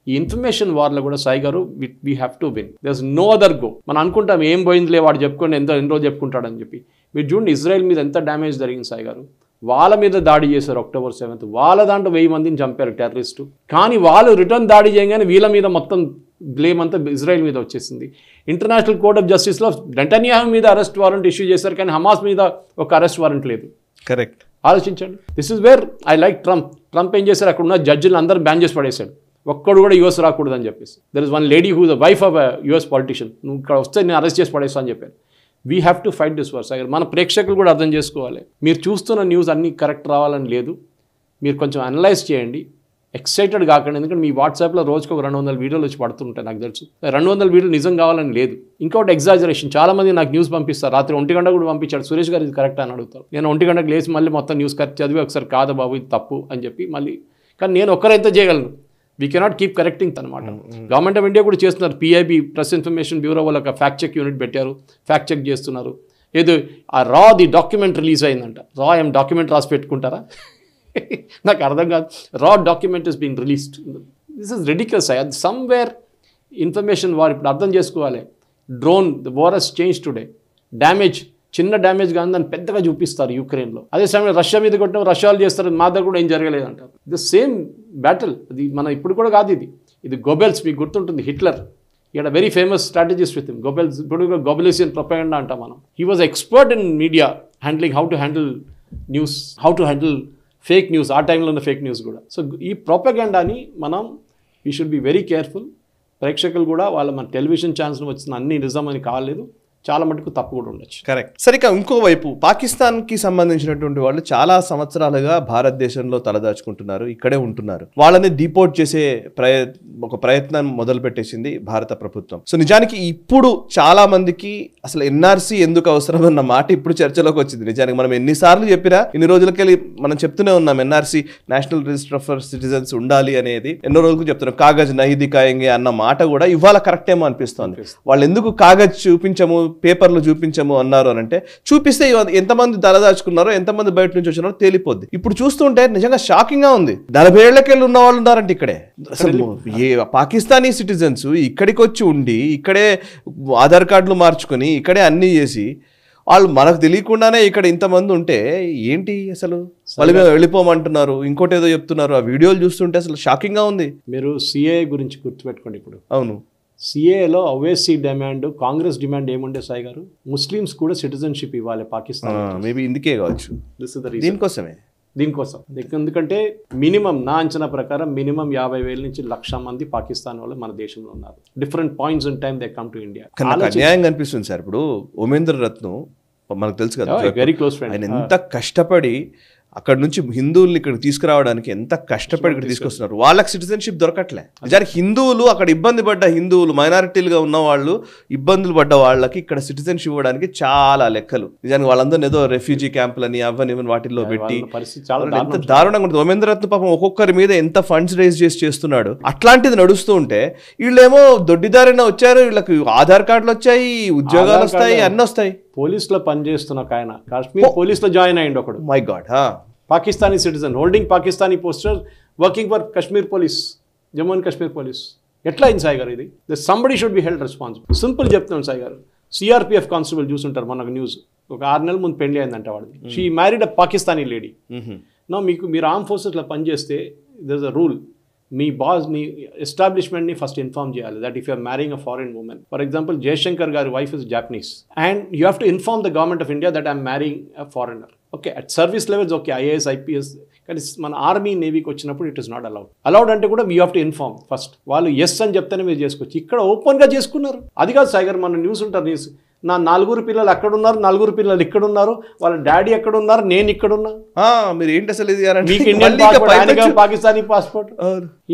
ఈ ఇన్ఫర్మేషన్ వార్లో కూడా Sai garu we have to win. There is no other go. మనం అనుకుంటాం ఏం పోయిందిలే వాడు చెప్పుకోండి, ఎన్ని రోజు చెప్పుకుంటాడని చెప్పి. మీరు చూడండి ఇజ్రాయెల్ మీద ఎంత డ్యామేజ్ జరిగింది సాయి గారు. వాళ్ళ మీద దాడి చేశారు October 7th. వాళ్ళ దాంట్లో 1000 మందిని చంపారు టెర్రరిస్టు. కానీ వాళ్ళు రిటర్న్ దాడి చేయగానే వీళ్ళ మీద మొత్తం బ్లేమ్ అంతా ఇజ్రాయెల్ మీద వచ్చేసింది. ఇంటర్నేషనల్ కోర్ట్ ఆఫ్ జస్టిస్లో నెతన్యాహు మీద అరెస్ట్ వారెంట్ ఇష్యూ చేశారు, కానీ హమాస్ మీద ఒక అరెస్ట్ వారెంట్ లేదు. కరెక్ట్. ఆలోచించండి. This is where I like Trump. Trump ఏం చేశారు, అక్కడ ఉన్న జడ్జిలు అందరూ బ్యాన్ చేసి పడేశాడు. ఒక్కడు కూడా యూఎస్ రాకూడదని చెప్పేసి. There is one lady who the wife of US politician. నువ్వు ఇక్కడ వస్తే నేను అరెస్ట్ చేసి పడేస్తా అని చెప్పారు. We have to fight this war. మన ప్రేక్షకులు కూడా అర్థం చేసుకోవాలి, మీరు చూస్తున్న న్యూస్ అన్నీ కరెక్ట్ రావాలని లేదు. మీరు కొంచెం అనలైజ్ చేయండి, ఎక్సైటెడ్ కాకండి. ఎందుకంటే మీ వాట్సాప్లో రోజుకు ఒక 200 వీడియోలు వచ్చి పడుతుంటాయి. నాకు తెలుసు 200 వీడియోలు నిజం కావాలని లేదు. ఇంకోటి ఎగ్జాజరేషన్. చాలామంది నాకు న్యూస్ పంపిస్తారు, రాత్రి 1 గంట కూడా పంపించాడు, సురేష్ గారు ఇది కరెక్ట్ అని అడుగుతారు. నేను 1 గంటకు లేచి మళ్ళీ మొత్తం న్యూస్ చదివి ఒకసారి కాదు బాబు ఇది తప్పు అని చెప్పి మళ్ళీ. కానీ నేను ఒక్కరైతే చేయగలను. వీ కెనాట్ కీప్ కరెక్టింగ్ అనమాట. గవర్నమెంట్ ఆఫ్ ఇండియా కూడా చేస్తున్నారు. PIB ప్రెస్ ఇన్ఫర్మేషన్ బ్యూరో వాళ్ళు ఒక ఫ్యాక్ట్ చెక్ యూనిట్ పెట్టారు, ఫ్యాక్ట్ చెక్ చేస్తున్నారు. ఏదో ఆ ది డాక్యుమెంట్ రిలీజ్ అయిందంట. ఏం డాక్యుమెంట్ రాసి పెట్టుకుంటారా? నాకు అర్థం కాదు. Document is being released. This is ridiculous. Somewhere information వారు ఇప్పుడు అర్థం చేసుకోవాలి. Drone, the war has change today. Damage, చిన్న డ్యామేజ్ కానీ దాన్ని పెద్దగా చూపిస్తారు యూక్రెయిన్లో. అదే సమయంలో రష్యా మీద కొట్టిన రష్యాలు చేస్తారు, మా దగ్గర కూడా ఏం జరగలేదంటారు. The same battle. అది మన ఇప్పుడు కూడా కాదు, ఇది గోబెల్స్. మీకు గుర్తుంటుంది, హిట్లర్. ఇక్కడ very famous strategist with him. Goebbels ఇప్పుడు గోబెలిసియన్ ప్రొపగండా అంటాం మనం. He was expert in media handling, how to handle news, how to handle fake news. ఆ టైంలో ఉన్న ఫేక్ న్యూస్ కూడా. సో ఈ ప్రొపగండాని మనం we should be very careful. ప్రేక్షకులు కూడా మన టెలివిజన్ ఛానల్స్లో వచ్చిన అన్ని నిజం అని కాలేదు, చాలా మటుకు తప్పు కూడా ఉండొచ్చు. కరెక్ట్. సరిగ్గా ఇంకోవైపు పాకిస్తాన్కి సంబంధించినటువంటి వాళ్ళు చాలా సంవత్సరాలుగా భారతదేశంలో తలదాచుకుంటున్నారు, ఇక్కడే ఉంటున్నారు. వాళ్ళని డిపోర్ట్ చేసే ఒక ప్రయత్నం మొదలు పెట్టేసింది భారత ప్రభుత్వం. సో నిజానికి ఇప్పుడు చాలా మందికి అసలు NRC ఎందుకు అవసరం అన్న మాట ఇప్పుడు చర్చలోకి వచ్చింది. నిజానికి మనం ఎన్నిసార్లు చెప్పినా, ఇన్ని రోజులకెళ్ళి మనం చెప్తూనే ఉన్నాం NRC, national register for citizens ఉండాలి అనేది ఎన్నో రోజులకు చెప్తున్నాం. కాగజ్ నహీ దిఖాయేంగే అన్న మాట కూడా ఇవాళ కరెక్ట్ ఏమో అనిపిస్తోంది. వాళ్ళు ఎందుకు కాగజ్ చూపించము, పేపర్లు చూపించము అన్నారు అని అంటే, చూపిస్తే ఎంతమంది తలదాచుకున్నారో, ఎంతమంది బయట నుంచి వచ్చినారో తేలిపోద్ది. ఇప్పుడు చూస్తుంటే నిజంగా షాకింగ్ గా ఉంది. 40 ఏళ్లకెళ్ళి ఉన్న వాళ్ళు ఉన్నారంటే ఇక్కడే. అసలు ఏ పాకిస్తానీ సిటిజన్స్ ఇక్కడికి వచ్చి ఉండి, ఇక్కడే ఆధార్ కార్డులు మార్చుకొని, ఇక్కడే అన్నీ చేసి, వాళ్ళు మనకు తెలియకుండానే ఇక్కడ ఇంతమంది ఉంటే ఏంటి అసలు? వాళ్ళు మేము వెళ్ళిపోమంటున్నారు, ఇంకోటి ఏదో చెప్తున్నారు. ఆ వీడియోలు చూస్తుంటే అసలు షాకింగ్ గా ఉంది. మీరు CAA గురించి గుర్తుపెట్టుకోండి. ఇప్పుడు అవును, CAAలో ఓవైసీ డిమాండ్, కాంగ్రెస్ డిమాండ్ ఏముండే సాయి గారు, ముస్లిమ్స్ కూడా సిటిజన్షిప్ ఇవ్వాలి పాకిస్తాన్. మేబీ ఇందుకే కావచ్చు, దీనికోసం. ఎందుకంటే మినిమం నా అంచనా ప్రకారం మినిమం 50,000 నుంచి 1,00,000 మంది పాకిస్తాన్ వాళ్ళు మన దేశంలో ఉన్నారు. Different points in time they come to India. అన్యాయం కనిపిస్తుంది సార్. ఇప్పుడు ఉమేంద్ర రత్నం మనకు తెలుసు కదా, వెరీ క్లోజ్ ఫ్రెండ్. ఆయన ఎంత కష్టపడి అక్కడ నుంచి హిందువుల్ని ఇక్కడ తీసుకురావడానికి ఎంత కష్టపడి ఇక్కడ తీసుకొస్తున్నారు. వాళ్ళకి సిటిజన్షిప్ దొరకట్లే. నిజానికి హిందువులు అక్కడ ఇబ్బంది పడ్డ హిందువులు మైనారిటీలుగా ఉన్న వాళ్ళు ఇబ్బందులు పడ్డ వాళ్ళకి ఇక్కడ సిటిజన్షిప్ ఇవ్వడానికి చాలా లెక్కలు. నిజానికి వాళ్ళందరినీ ఏదో రెఫ్యూజీ క్యాంపులని అవన్నీ వాటిల్లో పెట్టి ఎంత దారుణంగా ఉంటుంది. ఓమేంద్రరత్న పాపం ఒక్కొక్కరి మీద ఎంత ఫండ్స్ రైజ్ చేస్తున్నాడు. అట్లాంటిది నడుస్తూ ఉంటే వీళ్ళేమో దొడ్డిదారిన వచ్చారు, వీళ్ళకి ఆధార్ కార్డులు వచ్చాయి, ఉద్యోగాలు వస్తాయి, అన్నీ వస్తాయి. పోలీసులో పనిచేస్తున్న ఒక ఆయన కాశ్మీర్ పోలీసులో జాయిన్ అయ్యిండు ఒకడు. My God. Pakistani citizen holding Pakistani poster working for Kashmir police, Jammu and Kashmir police. ఎట్లా అయింది సాయి గారు ఇది? Somebody should be held responsible. Simple చెప్తున్నాను సాయి గారు. సిఆర్పిఎఫ్ కానిస్టేబుల్ చూసుంటారు మనకు న్యూస్, ఒక 6 నెలల ముందు పెళ్లి అయిందంట వాడిది. She married a Pakistani lady. నా మీరు ఆర్మ్ ఫోర్సెస్లో పనిచేస్తే దర్ ఇస్ అ రూల్, మీ మీ ఎస్టాబ్లిష్మెంట్ని ఫస్ట్ ఇన్ఫార్మ్ చేయాలి that if you're marrying a foreign woman. For example Jaishankar గారి wife is Japanese and you have to inform the government of India that I'm marrying a foreigner. Okay, at service levels okay, IAS IPS, కానీ మన army నేవీకి వచ్చినప్పుడు it is not allowed అంటే కూడా we have to inform first. వాళ్ళు yes అని చెప్తేనే మీరు చేసుకోవచ్చు. ఇక్కడ ఓపెన్గా చేసుకున్నారు. అది కాదు సాయి గారు, మన న్యూస్ ఉంటారు, న్యూస్ నా 4 పిల్లలు అక్కడ ఉన్నారు, 4 పిల్లలు ఇక్కడ ఉన్నారు, వాళ్ళ డాడీ ఎక్కడ ఉన్నారు, నేను ఇక్కడ ఉన్నా. మీరు ఏంటి అసలు ఇది? మీకు ఇండియన్ పాస్పోర్ట్, పాకిస్తానీ పాస్పోర్ట్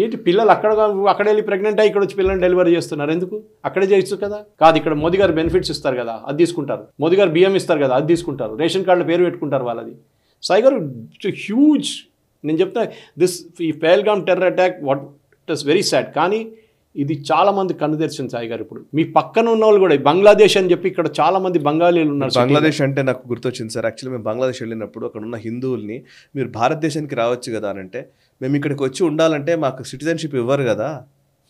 ఏంటి? పిల్లలు అక్కడ వెళ్ళి ప్రెగ్నెంట్ అయ్యి ఇక్కడ వచ్చి పిల్లల్ని డెలివరీ చేస్తున్నారు. ఎందుకు? అక్కడే చేయొచ్చు కదా. కాదు, ఇక్కడ మోదీ గారు బెనిఫిట్స్ ఇస్తారు కదా, అది తీసుకుంటారు. మోదీ గారు బియ్యం ఇస్తారు కదా, అది తీసుకుంటారు. రేషన్ కార్డుల పేరు పెట్టుకుంటారు వాళ్ళది. సాయి గారు హ్యూజ్. నేను చెప్తా ఈ Pahalgam terror attack what it is very sad, కానీ ఇది చాలా మంది కన్ను తెరిచింది సాయి గారు. ఇప్పుడు మీ పక్కన ఉన్న వాళ్ళు కూడా బంగ్లాదేశ్ అని చెప్పి ఇక్కడ చాలా మంది బంగాళీలు ఉన్నారు. బంగ్లాదేశ్ అంటే నాకు గుర్తొచ్చింది సార్. యాక్చువల్లీ మేము బంగ్లాదేశ్ వెళ్ళినప్పుడు అక్కడ ఉన్న హిందువుల్ని మీరు భారతదేశానికి రావచ్చు కదా అని అంటే, మేము ఇక్కడికి వచ్చి ఉండాలంటే మాకు సిటిజన్షిప్ ఇవ్వరు కదా,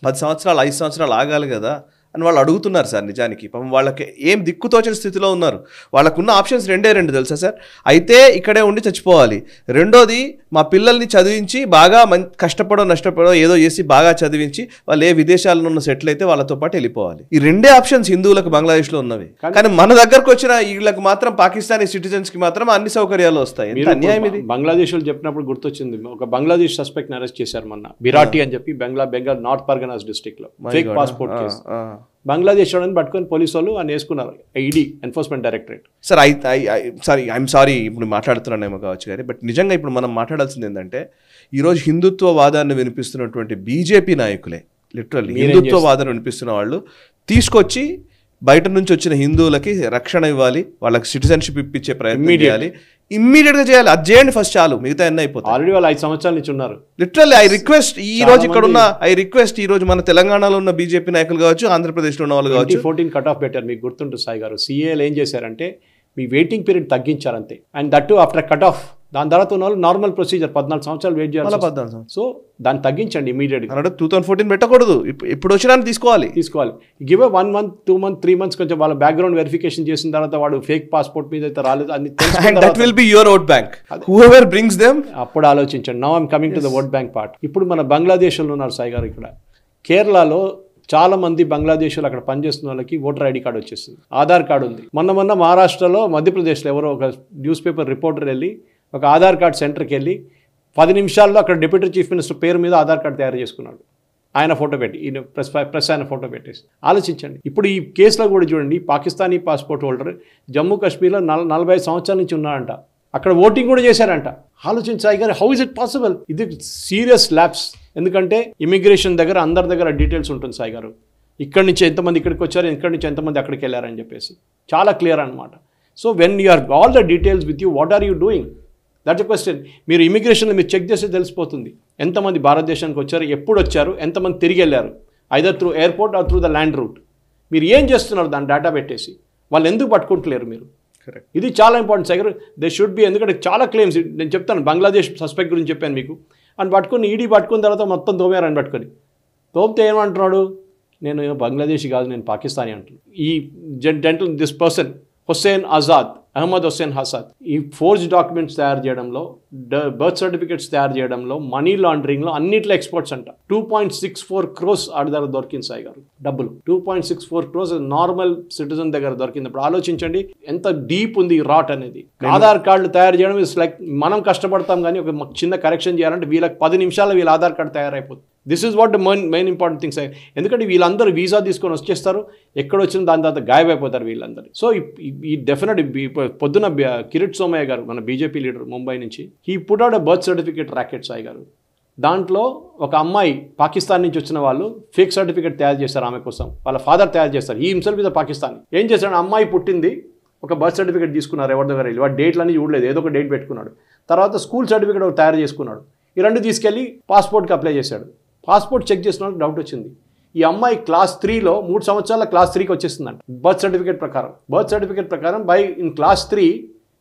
10 సంవత్సరాలు 5 సంవత్సరాలు ఆగాలి కదా అని వాళ్ళు అడుగుతున్నారు సార్. నిజానికి పాపం వాళ్ళకి ఏం దిక్కుతోచని స్థితిలో ఉన్నారు. వాళ్ళకున్న ఆప్షన్స్ 2 తెలుసా సార్? అయితే ఇక్కడే ఉండి చచ్చిపోవాలి, రెండోది మా పిల్లల్ని చదివించి బాగా నష్టపడో ఏదో చేసి బాగా చదివించి వాళ్ళు ఏ విదేశాల్లో ఉన్న సెటిల్ అయితే వాళ్ళతో పాటు వెళ్ళిపోవాలి. ఈ 2 ఆప్షన్స్ హిందువులకు బంగ్లాదేశ్లో ఉన్నవి. కానీ మన దగ్గరకు వచ్చిన వీళ్ళకి మాత్రం పాకిస్తానీ సిటిజన్స్కి మాత్రం అన్ని సౌకర్యాలు వస్తాయి. ఎంత అన్యాయం ఇది! బంగ్లాదేశ్ చెప్పినప్పుడు గుర్తొచ్చింది, ఒక బంగ్లాదేశ్ సస్పెక్ట్ అరెస్ట్ చేశారు మొన్న, బిరాటి అని చెప్పి బెంగాల్ నార్త్ పర్గనాస్ డిస్ట్రిక్ట్ లో ఫేక్ పాస్పోర్ట్ కేసు. బంగ్లాదేశ్ వాళ్ళని పట్టుకొని పోలీసు వాళ్ళు అని వేసుకున్నారు, ED enforcement directorate. Sir I'm sorry ఇప్పుడు మాట్లాడుతున్నానేమో కావచ్చు కానీ, బట్ నిజంగా ఇప్పుడు మనం మాట్లాడాల్సింది ఏంటంటే, ఈరోజు హిందుత్వవాదాన్ని వినిపిస్తున్నటువంటి బీజేపీ నాయకులే, లిటరల్లీ హిందుత్వవాదాన్ని వినిపిస్తున్న వాళ్ళు తీసుకొచ్చి బయట నుంచి వచ్చిన హిందువులకి రక్షణ ఇవ్వాలి, వాళ్ళకి సిటిజన్షిప్ ఇప్పించే ప్రయత్నం చేయాలి, ఇమ్మీడియట్గా చేయాలి. అది చేయండి ఫస్ట్, చాలు, మిగతా ఎన్ని అయిపోతాయి. ఆల్రెడీ వాళ్ళు 5 సంవత్సరాల నుంచి ఉన్నారు. లిటరల్లీ ఐ రిక్వెస్ట్ ఈ రోజు మన తెలంగాణలో ఉన్న బీజేపీ నాయకులు కావచ్చు, ఆంధ్రప్రదేశ్లో ఉన్న వాళ్ళు కావచ్చు, 14 కట్ ఆఫ్ పెట్టారు. మీకు గుర్తుంటుంది సాయి గారు, సీఏలు ఏం చేశారంటే మీ వెయిటింగ్ పీరియడ్ తగ్గించారు అంతే. And that after cut off, దాని తర్వాత ఉన్న వాళ్ళు నార్మల్ ప్రొసీజర్ 14 సంవత్సరాలు వెయిట్ చేయాలి. 14. సో దాన్ని తగ్గించండి ఇమీడియట్గా. 2014 పెట్టకూడదు, ఇప్పుడు వచ్చినా తీసుకోవాలి. గివ్ 1 month 2 months 3 months కొంచెం వాళ్ళ బ్యాక్గ్రౌండ్ వెరిఫికేషన్ చేసిన తర్వాత వాడు ఫేక్ పాస్పోర్ట్ మీద అయితే రాలేదు అని that will be your vote bank, whoever brings them. అప్పుడు ఆలోచించండి. Now I'm coming to the vote bank part. ఇప్పుడు మన బంగ్లాదేశ్లో ఉన్నారు సాయి గారు. ఇక్కడ కేరళలో చాలా మంది బంగ్లాదేశ్లో అక్కడ పనిచేస్తున్న వాళ్ళకి ఓటర్ ఐడి కార్డు వచ్చేసింది, ఆధార్ కార్డు ఉంది. మొన్న మహారాష్ట్రలో, మధ్యప్రదేశ్లో ఎవరో ఒక న్యూస్ పేపర్ రిపోర్టర్ వెళ్ళి ఒక ఆధార్ కార్డ్ సెంటర్కి వెళ్ళి 10 నిమిషాల్లో అక్కడ డిప్యూటీ చీఫ్ మినిస్టర్ పేరు మీద ఆధార్ కార్డు తయారు చేసుకున్నాడు. ఆయన ఫోటో పెట్టి, ఈయన ప్రెస్ ఆయన ఫోటో పెట్టేసి. ఆలోచించండి. ఇప్పుడు ఈ కేసులో కూడా చూడండి, పాకిస్తానీ పాస్పోర్ట్ హోల్డర్ జమ్మూ కాశ్మీర్లో 45 సంవత్సరాల నుంచి ఉన్నాడంట, అక్కడ ఓటింగ్ కూడా చేశారంట. ఆలోచించి సాయి గారు, హౌ ఇస్ ఇట్ పాసిబుల్? ఇది సీరియస్ ల్యాప్స్. ఎందుకంటే ఇమిగ్రేషన్ దగ్గర అందరి దగ్గర డీటెయిల్స్ ఉంటుంది సాయి గారు, ఇక్కడి నుంచి ఎంతమంది ఇక్కడికి వచ్చారు, ఇక్కడి నుంచి ఎంతమంది అక్కడికి వెళ్ళారని చెప్పేసి చాలా క్లియర్ అనమాట. So when you are all the details with you, what are you doing? That's a question. మీరు ఇమిగ్రేషన్లో మీరు చెక్ చేస్తే తెలిసిపోతుంది ఎంతమంది భారతదేశానికి వచ్చారు, ఎప్పుడు వచ్చారు, ఎంతమంది తిరిగి వెళ్ళారు, either through airport or through the land route. మీరు ఏం చేస్తున్నారు దాని డేటా పెట్టేసి? వాళ్ళు ఎందుకు పట్టుకుంటలేరు మీరు? ఇది చాలా important sir. They should B, ఎందుకంటే చాలా క్లెయిమ్స్ నేను చెప్తాను. బంగ్లాదేశ్ సస్పెక్ట్ గురించి చెప్పాను మీకు. అని పట్టుకుని ఈడీ పట్టుకున్న తర్వాత మొత్తం తోమారని పట్టుకొని తోమితే ఏమంటున్నాడు, నేను బంగ్లాదేశీ కాదు, నేను పాకిస్తానీ అంటున్నాను. ఈ gentle this person Hussain Azad, Ahmed Hussain Azad, ఈ ఫోర్జ్ డాక్యుమెంట్స్ తయారు చేయడంలో, బర్త్ సర్టిఫికేట్స్ తయారు చేయడంలో, మనీ లాండరింగ్లో అన్నిట్లో ఎక్స్పర్ట్స్ అంట. 2.64 crores ఆడి దగ్గర దొరికింది సాయి గారు డబ్బులు. 2.64 crores నార్మల్ సిటిజన్ దగ్గర దొరికింది. ఇప్పుడు ఆలోచించండి ఎంత డీప్ ఉంది ఈ రాట్ అనేది. ఆధార్ కార్డులు తయారు చేయడం ఇస్ లైక్ మనం కష్టపడతాం, కానీ ఒక చిన్న కరెక్షన్ చేయాలంటే వీళ్ళకి 10 నిమిషాల్లో వీళ్ళ ఆధార్ కార్డు తయారైపోతుంది. This is what the main important things. ఎందుకంటే వీళ్ళందరూ వీసా తీసుకొని వచ్చేస్తారు, ఎక్కడ వచ్చిన దాని తర్వాత గాయమైపోతారు వీళ్ళందరూ. సో ఈ డెఫినెట్ పొద్దున కిరీట్ సోమయ్య గారు మన బీజేపీ లీడర్ ముంబై నుంచి, he put out a birth certificate racket Sai garu. దాంట్లో ఒక అమ్మాయి పాకిస్తాన్ నుంచి వచ్చిన వాళ్ళు ఫేక్ సర్టిఫికేట్ తయారు చేస్తారు ఆమె కోసం, వాళ్ళ ఫాదర్ తయారు చేస్తారు. ఈ హిమ్సెల్ఫ్ ఇస్ పాకిస్తాన్. ఏం చేశాడు, అమ్మాయి పుట్టింది, ఒక బర్త్ సర్టిఫికేట్ తీసుకున్నారు ఎవరి దగ్గర వెళ్ళి, వాడు డేట్లన్నీ చూడలేదు, ఏదో ఒక డేట్ పెట్టుకున్నాడు. తర్వాత స్కూల్ సర్టిఫికేట్ ఒకటి తయారు చేసుకున్నాడు. ఈ రెండు తీసుకెళ్ళి పాస్పోర్ట్కి అప్లై చేశాడు. పాస్పోర్ట్ చెక్ చేసిన వాళ్ళకి డౌట్ వచ్చింది, ఈ అమ్మాయి క్లాస్ 3లో 3 సంవత్సరాల క్లాస్ 3కి వచ్చేస్తుందంట బర్త్ సర్టిఫికేట్ ప్రకారం. బర్త్ సర్టిఫికేట్ ప్రకారం in class 3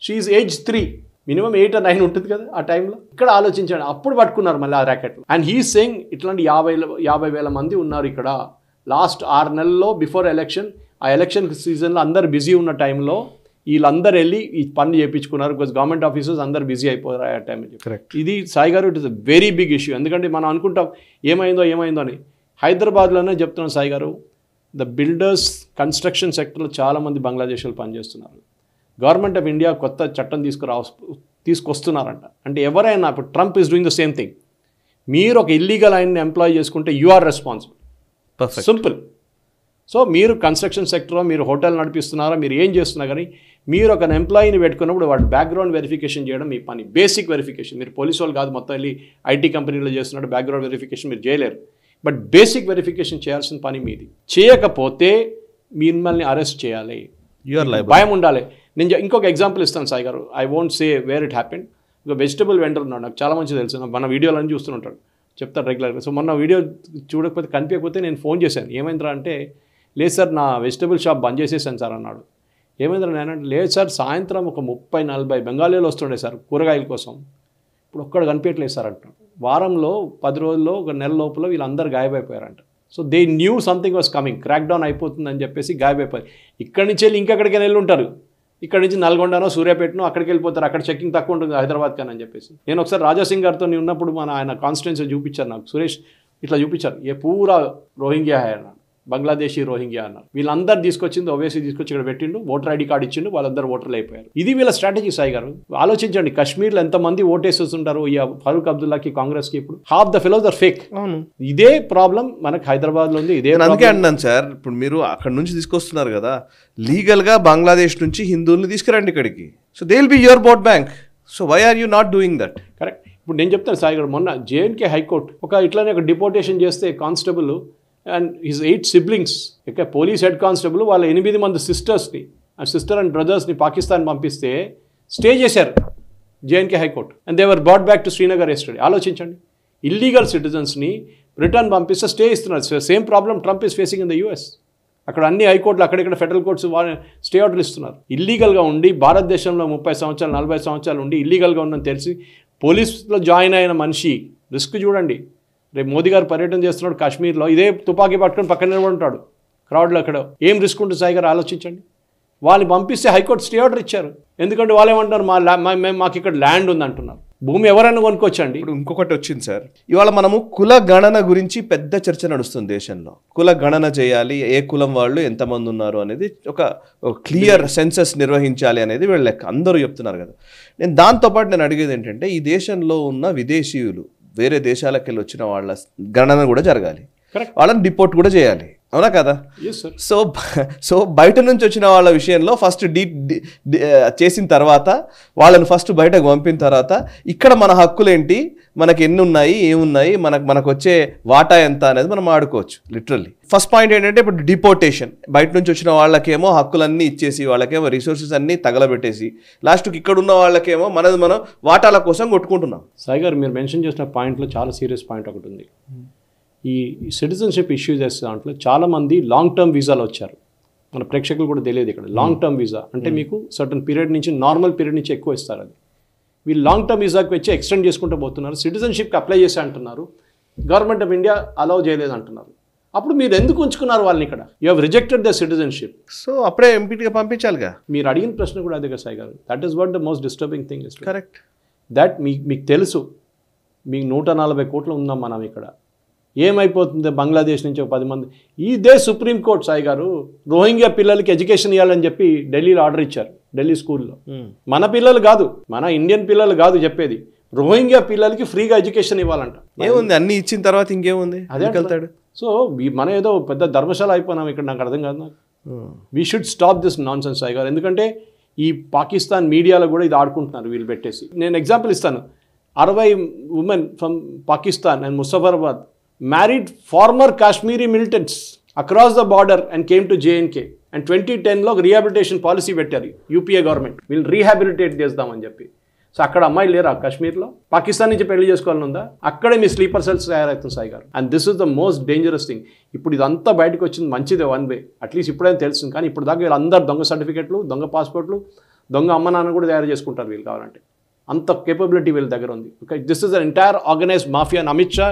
she is age 3, minimum 8 or 9 ఉంటుంది కదా ఆ టైంలో. ఇక్కడ ఆలోచించాడు, అప్పుడు పట్టుకున్నారు మళ్ళీ ఆ ర్యాకెట్. అండ్ హీ సెయింగ్ ఇట్లాంటి 50,000 మంది ఉన్నారు ఇక్కడ లాస్ట్ 6 నెలల్లో బిఫోర్ ఎలక్షన్. ఆ ఎలక్షన్ సీజన్లో అందరు బిజీ ఉన్న టైంలో వీళ్ళందరూ వెళ్ళి ఈ పని చేయించుకున్నారు. బికాస్ గవర్నమెంట్ ఆఫీసర్స్ అందరు బిజీ అయిపోయారు ఆ టైం. ఇది Sai garu, it is a very big issue. ఎందుకంటే మనం అనుకుంటాం ఏమైందో అని. హైదరాబాద్లోనే చెప్తున్నాం సాయి గారు, ద బిల్డర్స్ కన్స్ట్రక్షన్ సెక్టర్లో చాలామంది బంగ్లాదేశ్లో పనిచేస్తున్నారు. గవర్నమెంట్ ఆఫ్ ఇండియా కొత్త చట్టం తీసుకొస్తున్నారంట. అంటే ఎవరైనా ఇప్పుడు Trump is doing the same thing. మీరు ఒక ఇల్లీగల్ ఆయన్ని ఎంప్లాయ్ చేసుకుంటే you are responsible. Simple. So మీరు కన్స్ట్రక్షన్ సెక్టర్లో మీరు హోటల్ నడిపిస్తున్నారా, మీరు ఏం చేస్తున్నా కానీ మీరు ఒక ఎంప్లాయీని పెట్టుకున్నప్పుడు వాడు బ్యాక్గ్రౌండ్ వెరిఫికేషన్ చేయడం మీ పని, బేసిక్ వెరిఫికేషన్. మీరు పోలీసు వాళ్ళు కాదు, మొత్తం వెళ్ళి ఐటీ కంపెనీలో చేస్తున్నట్టు బ్యాక్గ్రౌండ్ వెరిఫికేషన్ మీరు చేయలేరు. బట్ బేసిక్ వెరిఫికేషన్ చేయాల్సిన పని మీది. చేయకపోతే మిమ్మల్ని అరెస్ట్ చేయాలి, భయం ఉండాలి. నేను ఇంకొక ఎగ్జాంపుల్ ఇస్తాను Sai garu. I won't say where it happened. ఒక వెజిటబుల్ వెండర్ ఉన్నాడు, నాకు చాలా మంచి తెలుసు, మన వీడియోలన్నీ చూస్తుంటాడు, చెప్తాడు రెగ్యులర్గా. సో మొన్న వీడియో చూడకపోతే కనిపించకపోతే నేను ఫోన్ చేశాను, ఏమైందిరా అంటే, లేదు సార్ నా వెజిటబుల్ షాప్ బంద్ చేసేసాను సార్ అన్నాడు. ఏమైందిరా నేనంటే, లేదు సార్ సాయంత్రం ఒక 30-40 బెంగాలీలు వస్తుండే సార్ కూరగాయల కోసం, ఇప్పుడు ఒక్కడ కనిపించట్లేదు సార్ అంటున్నాడు. వారంలో 10 రోజుల్లో ఒక నెల లోపల వీళ్ళందరూ గాయమైపోయారంట. So they knew something was coming, crack down అయిపోతుందని చెప్పేసి గాయమైపోయారు. ఇక్కడి నుంచి వెళ్ళి ఇంకెక్కడికి వెళ్ళి ఉంటారు, ఇక్కడ నుంచి నల్గొండనో సూర్యాపేటనో అక్కడికి వెళ్ళిపోతారు, అక్కడ చెక్కింగ్ తక్కువ ఉంటుంది హైదరాబాద్ కానీ అని చెప్పేసి. నేను ఒకసారి రాజాసింగ్ గారితో ఉన్నప్పుడు ఆయన కాన్స్టిట్యున్సీ చూపించారు నాకు, సురేష్ ఇట్లా చూపించారు, ఏ పూరా రోహింగ్యా హై అన్నాడు, బంగ్లాదేశీ రోహింగ్యా అన్నారు. వీళ్ళందరూ తీసుకొచ్చింది ఓవైసీ తీసుకొచ్చి ఇక్కడ పెట్టిండు, ఓటర్ ఐడి కార్డు ఇచ్చిండు, వాళ్ళందరూ ఓటర్లు అయిపోయారు. ఇది వీళ్ళ స్ట్రాటజీ సాయి గారు. ఆలోచించండి, కాశ్మీర్లో ఎంతమంది ఓటేస్తుంటారు ఈ ఫరూక్ అబ్దుల్లాకి, కాంగ్రెస్కి. ఇప్పుడు half the fellows are fake. ఇదే ప్రాబ్లం మనకు హైదరాబాద్లో ఉంది. ఇదే అందుకే అన్నాను సార్, ఇప్పుడు మీరు అక్కడ నుంచి తీసుకొస్తున్నారు కదా, లీగల్గా బంగ్లాదేశ్ నుంచి హిందువుల్ని తీసుకురండి ఇక్కడికి. So they will be your vote bank. So why are you not doing that? Correct. ఇప్పుడు నేను చెప్తాను సాయి గారు, మొన్న జేఎన్కే హైకోర్టు ఇట్లానే ఒక డిపోర్టేషన్ చేస్తే కానిస్టేబుల్ అండ్ హిజ్ 8 siblings, ఇక పోలీస్ హెడ్ కానిస్టేబుల్ వాళ్ళ 8 మంది సిస్టర్స్ని, సిస్టర్ అండ్ బ్రదర్స్ని పాకిస్తాన్ పంపిస్తే స్టే చేశారు J&K high court. And they were brought back to Srinagar yesterday. ఆలోచించండి, ఇల్లీగల్ సిటిజన్స్ని రిటర్న్ పంపిస్తే స్టే ఇస్తున్నారు. Same problem Trump is facing in the US. అక్కడ అన్ని హైకోర్టులు, అక్కడిక్కడ ఫెడరల్ కోర్ట్స్ స్టే ఆర్డర్లు ఇస్తున్నారు. ఇల్లీగల్గా ఉండి భారతదేశంలో 30 సంవత్సరాలు 40 సంవత్సరాలు ఉండి ఇల్లీగల్గా ఉందని తెలిసి పోలీసులో జాయిన్ అయిన మనిషి రిస్క్ చూడండి. రేపు మోదీ గారు పర్యటన చేస్తున్నాడు కాశ్మీర్లో, ఇదే తుపాకీ పట్టుకొని పక్కన నిలబడి క్రౌడ్లో. అక్కడ ఏం రిస్క్ ఉంటుంది సాయి గారు ఆలోచించండి. వాళ్ళని పంపిస్తే హైకోర్టు స్టే ఆర్డర్ ఇచ్చారు. ఎందుకంటే వాళ్ళు ఏమంటారు, మాకు ఇక్కడ ల్యాండ్ ఉంది అంటున్నారు. భూమి ఎవరైనా కొనుక్కోవచ్చండి. ఇప్పుడు ఇంకొకటి వచ్చింది సార్, ఇవాళ మనము కుల గణన గురించి పెద్ద చర్చ నడుస్తుంది దేశంలో. కుల గణన చేయాలి, ఏ కులం వాళ్ళు ఎంతమంది ఉన్నారు అనేది ఒక క్లియర్ సెన్సస్ నిర్వహించాలి అనేది వీళ్ళ లెక్క, అందరూ చెప్తున్నారు కదా. నేను దాంతోపాటు నేను అడిగేది ఏంటంటే, ఈ దేశంలో ఉన్న విదేశీయులు, వేరే దేశాలకు వెళ్ళి వచ్చిన వాళ్ళ గణన కూడా జరగాలి, వాళ్ళని డిపోర్ట్ కూడా చేయాలి, అవునా కదా? సో బయట నుంచి వచ్చిన వాళ్ళ విషయంలో ఫస్ట్ చేసిన తర్వాత, వాళ్ళని ఫస్ట్ బయటకు పంపిన తర్వాత, ఇక్కడ మన హక్కులేంటి, మనకి ఎన్ని ఉన్నాయి, ఏమున్నాయి, మనకు వచ్చే వాటా ఎంత అనేది మనం ఆడుకోవచ్చు లిటరల్లీ. ఫస్ట్ పాయింట్ ఏంటంటే, ఇప్పుడు డిపోర్టేషన్, బయట నుంచి వచ్చిన వాళ్ళకేమో హక్కులన్నీ ఇచ్చేసి, వాళ్ళకేమో రిసోర్సెస్ అన్నీ తగలబెట్టేసి, లాస్ట్కి ఇక్కడ ఉన్న వాళ్ళకేమో మనం వాటాల కోసం కొట్టుకుంటున్నాం. సాయి గారు మీరు మెన్షన్ చేసిన పాయింట్లో చాలా సీరియస్ పాయింట్ ఒకటి ఉంది. ఈ సిటిజన్షిప్ ఇష్యూ చేసే దాంట్లో చాలామంది లాంగ్ టర్మ్ వీసాలో వచ్చారు. మన ప్రేక్షకులు కూడా తెలియదు ఇక్కడ లాంగ్ టర్మ్ వీసా అంటే మీకు సర్టన్ పీరియడ్ నుంచి, నార్మల్ పీరియడ్ నుంచి ఎక్కువ ఇస్తారు. అది వీళ్ళు లాంగ్ టర్మ్ వీసాకి వచ్చి ఎక్స్టెండ్ చేసుకుంటూ పోతున్నారు. సిటిజన్షిప్కి అప్లై చేసి అంటున్నారు, గవర్నమెంట్ ఆఫ్ ఇండియా అలౌ చేయలేదు అంటున్నారు. అప్పుడు మీరు ఎందుకు ఉంచుకున్నారు వాళ్ళని ఇక్కడ? You have rejected the citizenship. So అప్పుడే ఎంపీటీగా పంపించాలిగా. మీరు అడిగిన ప్రశ్న కూడా అదే కదా సాయి గారు. That is what the most disturbing thing is. Correct. That మీకు తెలుసు, మీకు 140 కోట్లు ఉందాం మనం ఇక్కడ. ఏమైపోతుంది బంగ్లాదేశ్ నుంచి ఒక 10 మంది. ఇదే సుప్రీంకోర్టు సాయి గారు రోహింగ్యా పిల్లలకి ఎడ్యుకేషన్ ఇవ్వాలని చెప్పి ఢిల్లీలో ఆర్డర్ ఇచ్చారు, ఢిల్లీ స్కూల్లో. మన పిల్లలు కాదు, మన ఇండియన్ పిల్లలు కాదు చెప్పేది, రోహింగ్యా పిల్లలకి ఫ్రీగా ఎడ్యుకేషన్ ఇవ్వాలంట. ఏముంది, అన్ని ఇచ్చిన తర్వాత ఇంకేముంది, అదే వెళ్తాడు. సో మనం ఏదో పెద్ద ధర్మశాల అయిపోయినాం ఇక్కడ, నాకు అర్థం కాదు. నాకు we should stop this non sense Sai గారు. ఎందుకంటే ఈ పాకిస్తాన్ మీడియాలో కూడా ఇది ఆడుకుంటున్నారు వీళ్ళు పెట్టేసి. నేను ఎగ్జాంపుల్ ఇస్తాను. 60 women from Pakistan and Muzaffarabad married former Kashmiri militants across the border and came to J and K. And 2010లో రీహాబిలిటేషన్ పాలసీ పెట్టారు యూపీఏ గవర్నమెంట్, వీళ్ళు రీహాబిలిటేట్ చేద్దామని చెప్పి. సో అక్కడ అమ్మాయిలు లేరా కాశ్మీర్లో? పాకిస్తాన్ నుంచి పెళ్లి చేసుకోవాలని ఉందా? అక్కడే మీ స్లీపర్ సెల్స్ తయారవుతుంది సాయి గారు. And this is the most dangerous thing. ఇప్పుడు ఇదంతా బయటకు వచ్చింది మంచిదే వన్ వే, అట్లీస్ట్ ఇప్పుడైనా తెలుస్తుంది. కానీ ఇప్పుడు దాకా వీళ్ళందరూ దొంగ సర్టిఫికెట్లు, దొంగ పాస్పోర్ట్లు, దొంగ అమ్మ నాన్న కూడా తయారు చేసుకుంటారు వీళ్ళు కావాలంటే. అంత కేపబిలిటీ వీళ్ళ దగ్గర ఉంది. This is an entire organised mafia and Amit Shah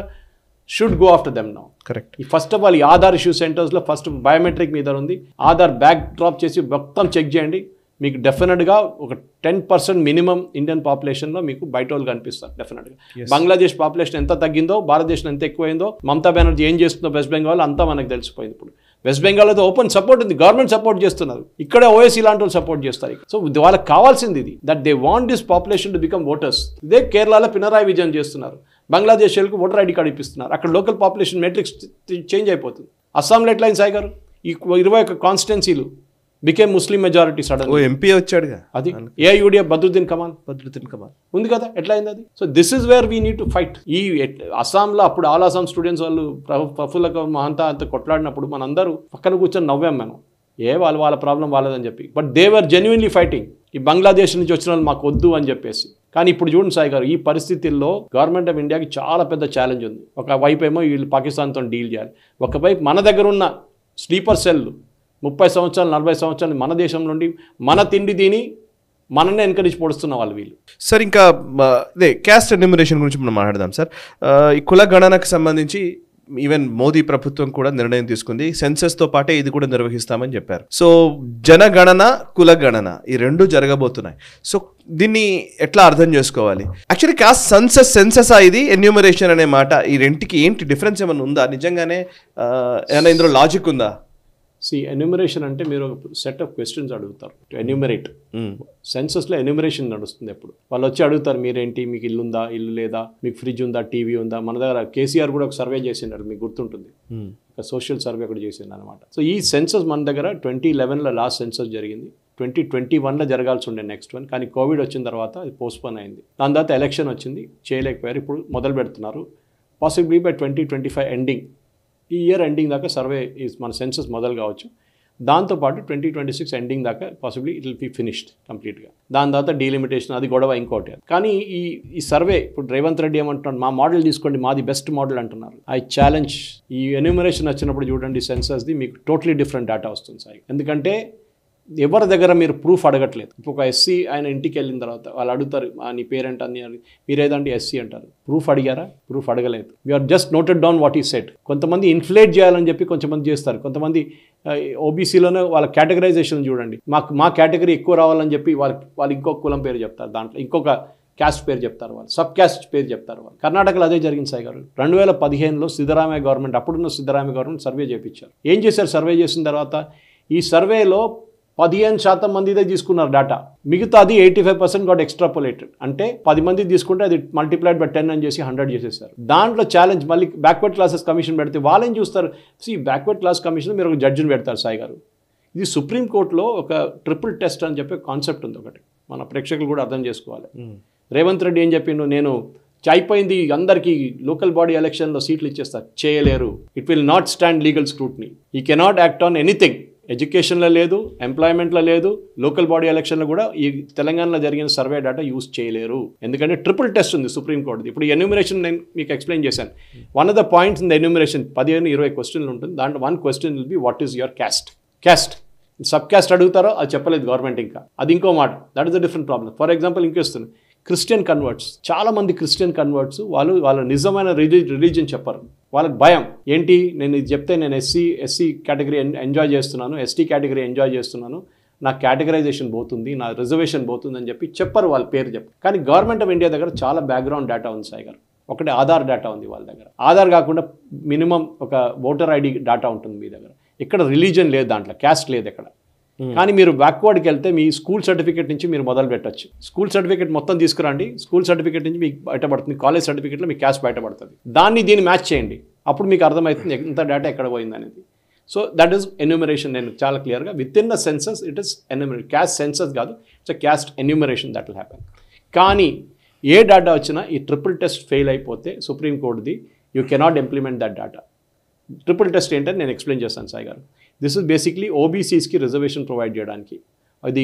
should go after them now. Correct. First of all ఈ ఆధార్ ఇష్యూ సెంటర్స్లో ఫస్ట్ బయోమెట్రిక్ మీద ఉంది. ఆధార్ బ్యాక్ డ్రాప్ చేసి మొత్తం చెక్ చేయండి. మీకు డెఫినెట్గా ఒక 10% మినిమం ఇండియన్ పాపులేషన్లో మీకు బయట వాళ్ళు కనిపిస్తారు డెఫినెట్గా. బంగ్లాదేశ్ పాపులేషన్ ఎంత తగ్గిందో, భారతదేశం ఎంత ఎక్కువైందో, మమతా బెనర్జీ ఏం చేస్తుందో వెస్ట్ బెంగాల్ అంతా మనకు తెలిసిపోయింది. ఇప్పుడు వెస్ట్ బెంగాల్ అయితే ఓపెన్ సపోర్ట్ ఉంది, గవర్నమెంట్ సపోర్ట్ చేస్తున్నారు. ఇక్కడే ఓఎస్సీ లాంటి వాళ్ళు సపోర్ట్ చేస్తారు. సో వాళ్ళకి కావాల్సింది ఇది, that they want this population to become voters. ఇదే కేరళలో పినరాయి విజయన్ చేస్తున్నారు. బంగ్లాదేశ్ వాళ్ళకి ఓటర్ ఐడి కార్డు ఇప్పిస్తున్నారు. అక్కడ లోకల్ పాపులేషన్ మెట్రిక్స్ చేంజ్ అయిపోతుంది. అస్సాంలో ఎట్లా అయింది సాయి గారు? ఈ 21 కాన్స్టిట్యున్సీలు బికేమ్ ముస్లిం మెజారిటీ సడన్. ఎంపీ వచ్చాడుగా, అది ఏఐయుడిఎఫ్ బద్రుద్దీన్ కమాల్ ఉంది కదా, ఎట్లా అయింది అది? So this is where we need to fight. ఈ అస్సాంలో అప్పుడు ఆల్ అస్సాం స్టూడెంట్స్ వాళ్ళు ప్రఫుల్ల మహంతా అంత కొట్లాడినప్పుడు మనందరూ పక్కన కూర్చొని నవ్వాం మనం, వాళ్ళ ప్రాబ్లం వాళ్ళదని చెప్పి. But they were genuinely fighting. ఈ బంగ్లాదేశ్ నుంచి వచ్చిన వాళ్ళు మాకు వద్దు అని చెప్పేసి. కానీ ఇప్పుడు చూడండి సాయి గారు, ఈ పరిస్థితుల్లో గవర్నమెంట్ ఆఫ్ ఇండియాకి చాలా పెద్ద ఛాలెంజ్ ఉంది. ఒకవైపు ఏమో వీళ్ళు పాకిస్తాన్తో డీల్ చేయాలి, ఒకవైపు మన దగ్గర ఉన్న స్లీపర్ సెల్ 30 సంవత్సరాలు 40 సంవత్సరాలు మన దేశం నుండి మన తిండి తిని మనల్ని ఎన్కరేజ్ పొడుస్తున్న వాళ్ళు వీళ్ళు. సార్ ఇంకా అదే క్యాస్ట్ ఎన్యూమరేషన్ గురించి మనం మాట్లాడదాం సార్. ఈ కుల గణనకు సంబంధించి ఈవెన్ మోదీ ప్రభుత్వం కూడా నిర్ణయం తీసుకుంది. సెన్సెస్తో పాటే ఇది కూడా నిర్వహిస్తామని చెప్పారు. సో జనగణన, కుల గణన ఈ రెండు జరగబోతున్నాయి. సో దీన్ని ఎట్లా అర్థం చేసుకోవాలి? యాక్చువల్లీ కాస్ట్ సెన్సెస్ ఇది ఎన్యూమరేషన్ అనే మాట, ఈ రెంటికి ఏంటి డిఫరెన్స్ ఏమైనా ఉందా? నిజంగానే ఏమైనా ఇందులో లాజిక్ ఉందా? ఎన్యూమరేషన్ అంటే మీరు ఒక సెట్ ఆఫ్ క్వశ్చన్స్ అడుగుతారు టు ఎన్యూమరేట్. సెన్సస్లో ఎన్యూమరేషన్ నడుస్తుంది. ఎప్పుడు వాళ్ళు వచ్చి అడుగుతారు, మీరేంటి, మీకు ఇల్లు ఉందా, ఇల్లు లేదా, మీకు ఫ్రిడ్జ్ ఉందా, టీవీ ఉందా. మన దగ్గర కేసీఆర్ కూడా ఒక సర్వే చేసినారు, మీకు గుర్తుంటుంది, ఒక సోషల్ సర్వే కూడా చేసింది అనమాట. సో ఈ సెన్సస్ మన దగ్గర 2011లో లాస్ట్ సెన్సస్ జరిగింది. 2021లో జరగాల్సి ఉండే నెక్స్ట్ వన్, కానీ కోవిడ్ వచ్చిన తర్వాత అది పోస్ట్పోన్ అయింది. దాని తర్వాత ఎలక్షన్ వచ్చింది, చేయలేకపోయారు. ఇప్పుడు మొదలు పెడుతున్నారు. పాసిబ్లీ బై 2025 ఎండింగ్, ఈ ఇయర్ ఎండింగ్ దాకా సర్వే మన సెన్సస్ మొదలు కావచ్చు. దాంతోపాటు 2026 ఎండింగ్ దాకా possibly it will be finished కంప్లీట్గా. దాని తర్వాత డీలిమిటేషన్, అది గొడవ ఇంకోటి. కానీ ఈ సర్వే ఇప్పుడు రేవంత్ రెడ్డి ఏమంటున్నాడు, మా మోడల్ తీసుకోండి, మాది బెస్ట్ మోడల్ అంటున్నారు. I challenge. ఈ ఎన్యూమరేషన్ వచ్చినప్పుడు చూడండి సెన్సస్ది, మీకు టోటలీ డిఫరెంట్ డేటా వస్తుంది సార్. ఎందుకంటే ఎవరి దగ్గర మీరు ప్రూఫ్ అడగట్లేదు. ఇప్పుడు ఒక ఎస్సీ ఆయన ఇంటికి వెళ్ళిన తర్వాత వాళ్ళు అడుగుతారు, నీ పేరెంట్ అని, మీరేదంటే ఎస్సీ అంటారు. ప్రూఫ్ అడిగారా? ప్రూఫ్ అడగలేదు. You are just noted down what is set. కొంతమంది ఇన్ఫ్లేట్ చేయాలని చెప్పి కొంతమంది చేస్తారు. కొంతమంది ఓబీసీలోనే వాళ్ళ కేటగరైజేషన్ చూడండి, మా కేటగిరీ ఎక్కువ రావాలని చెప్పి వాళ్ళు ఇంకొక కులం పేరు చెప్తారు, దాంట్లో ఇంకొక క్యాస్ట్ పేరు చెప్తారు, వాళ్ళు సబ్ క్యాస్ట్ పేరు చెప్తారు వాళ్ళు. కర్ణాటకలో అదే జరిగింది సాయి గారు. 2015లో సిద్ధరామయ్య గవర్నమెంట్, అప్పుడున్న సిద్ధరామయ్య గవర్నమెంట్ సర్వే చేయించారు. ఏం చేశారు? సర్వే చేసిన తర్వాత ఈ సర్వేలో 15% మందిదే తీసుకున్నారు డేటా, మిగతాది 85% గాట్ ఎక్స్ట్రాపోలేటెడ్. అంటే 10 మంది తీసుకుంటే అది మల్టిప్లైడ్ బై 10 అని చేసి 100 చేసేసారు. దాంట్లో ఛాలెంజ్ మళ్ళీ బ్యాక్వర్డ్ క్లాసెస్ కమిషన్ పెడితే వాళ్ళని చూస్తారు. ఈ బ్యాక్వర్డ్ క్లాస్ కమిషన్ మీరు ఒక జడ్జిని పెడతారు సాయి గారు. ఇది సుప్రీంకోర్టులో ఒక ట్రిపుల్ టెస్ట్ అని చెప్పే కాన్సెప్ట్ ఉంది ఒకటి, మన ప్రేక్షకులు కూడా అర్థం చేసుకోవాలి. రేవంత్ రెడ్డి ఏం చెప్పిండు, నేను అయిపోయింది అందరికీ లోకల్ బాడీ ఎలక్షన్లో సీట్లు ఇచ్చేస్తారు. చేయలేరు. It will not stand legal scrutiny. ఈ కెనాట్ యాక్ట్ ఆన్ ఎనీథింగ్. ఎడ్యుకేషన్లో లేదు, ఎంప్లాయ్మెంట్లో లేదు, లోకల్ బాడీ ఎలక్షన్లో కూడా ఈ తెలంగాణలో జరిగిన సర్వే డేటా యూజ్ చేయలేరు. ఎందుకంటే ట్రిపుల్ టెస్ట్ ఉంది సుప్రీంకోర్టుది. ఇప్పుడు ఎన్యూమరేషన్ నేను మీకు ఎక్స్ప్లెయిన్ చేశాను. One of the points in the enumeration 15-20 క్వశ్చన్లు ఉంటుంది. దాంట్లో one question will be what is your caste. Sub caste అడుగుతారో అది చెప్పలేదు గవర్నమెంట్ ఇంకా, అది ఇంకో మాట. That is the different problem. For example ఇంకొస్తుంది క్రిస్టియన్ కన్వర్ట్స్. చాలామంది క్రిస్టియన్ కన్వర్ట్స్ వాళ్ళ నిజమైన రిలీజియన్ చెప్పరు. వాళ్ళకి భయం ఏంటి, నేను ఇది చెప్తే నేను ఎస్సీ కేటగిరీ ఎంజాయ్ చేస్తున్నాను, ఎస్టీ కేటగిరీ ఎంజాయ్ చేస్తున్నాను, నా కేటగరైజేషన్ పోతుంది, నా రిజర్వేషన్ పోతుంది అని చెప్పి చెప్పరు, వాళ్ళ పేరు చెప్పరు. కానీ గవర్నమెంట్ ఆఫ్ ఇండియా దగ్గర చాలా బ్యాక్గ్రౌండ్ డేటా ఉంది సాయి గారు. ఒకటి ఆధార్ డేటా ఉంది వాళ్ళ దగ్గర. ఆధార్ కాకుండా మినిమం ఒక ఓటర్ ఐడి డేటా ఉంటుంది మీ దగ్గర. ఇక్కడ రిలీజియన్ లేదు, దాంట్లో క్యాస్ట్ లేదు. ఇక్కడ కానీ మీరు బ్యాక్వర్డ్కి వెళ్తే మీ స్కూల్ సర్టిఫికేట్ నుంచి మీరు మొదలు పెట్టచ్చు. స్కూల్ సర్టిఫికేట్ మొత్తం తీసుకురండి, స్కూల్ సర్టిఫికేట్ నుంచి మీకు బయటపడుతుంది, కాలేజ్ సర్టిఫికేట్లో మీకు క్యాష్ బయటపడుతుంది. దీన్ని మ్యాచ్ చేయండి, అప్పుడు మీకు అర్థమవుతుంది ఎంత డేటా ఎక్కడ పోయింది అనేది. So that is enumeration. నేను చాలా క్లియర్గా within the census it is enumeration. Caste census కాదు, it's a caste enumeration that will happen. కానీ ఏ డేటా వచ్చినా ఈ ట్రిపుల్ టెస్ట్ ఫెయిల్ అయిపోతే సుప్రీంకోర్టుది you cannot implement that data. Triple test ఏంటని నేను ఎక్స్ప్లెయిన్ చేస్తాను సాయి గారు. దిస్ ఇస్ బేసిక్లీ ఓబీసీస్కి రిజర్వేషన్ ప్రొవైడ్ చేయడానికి. అది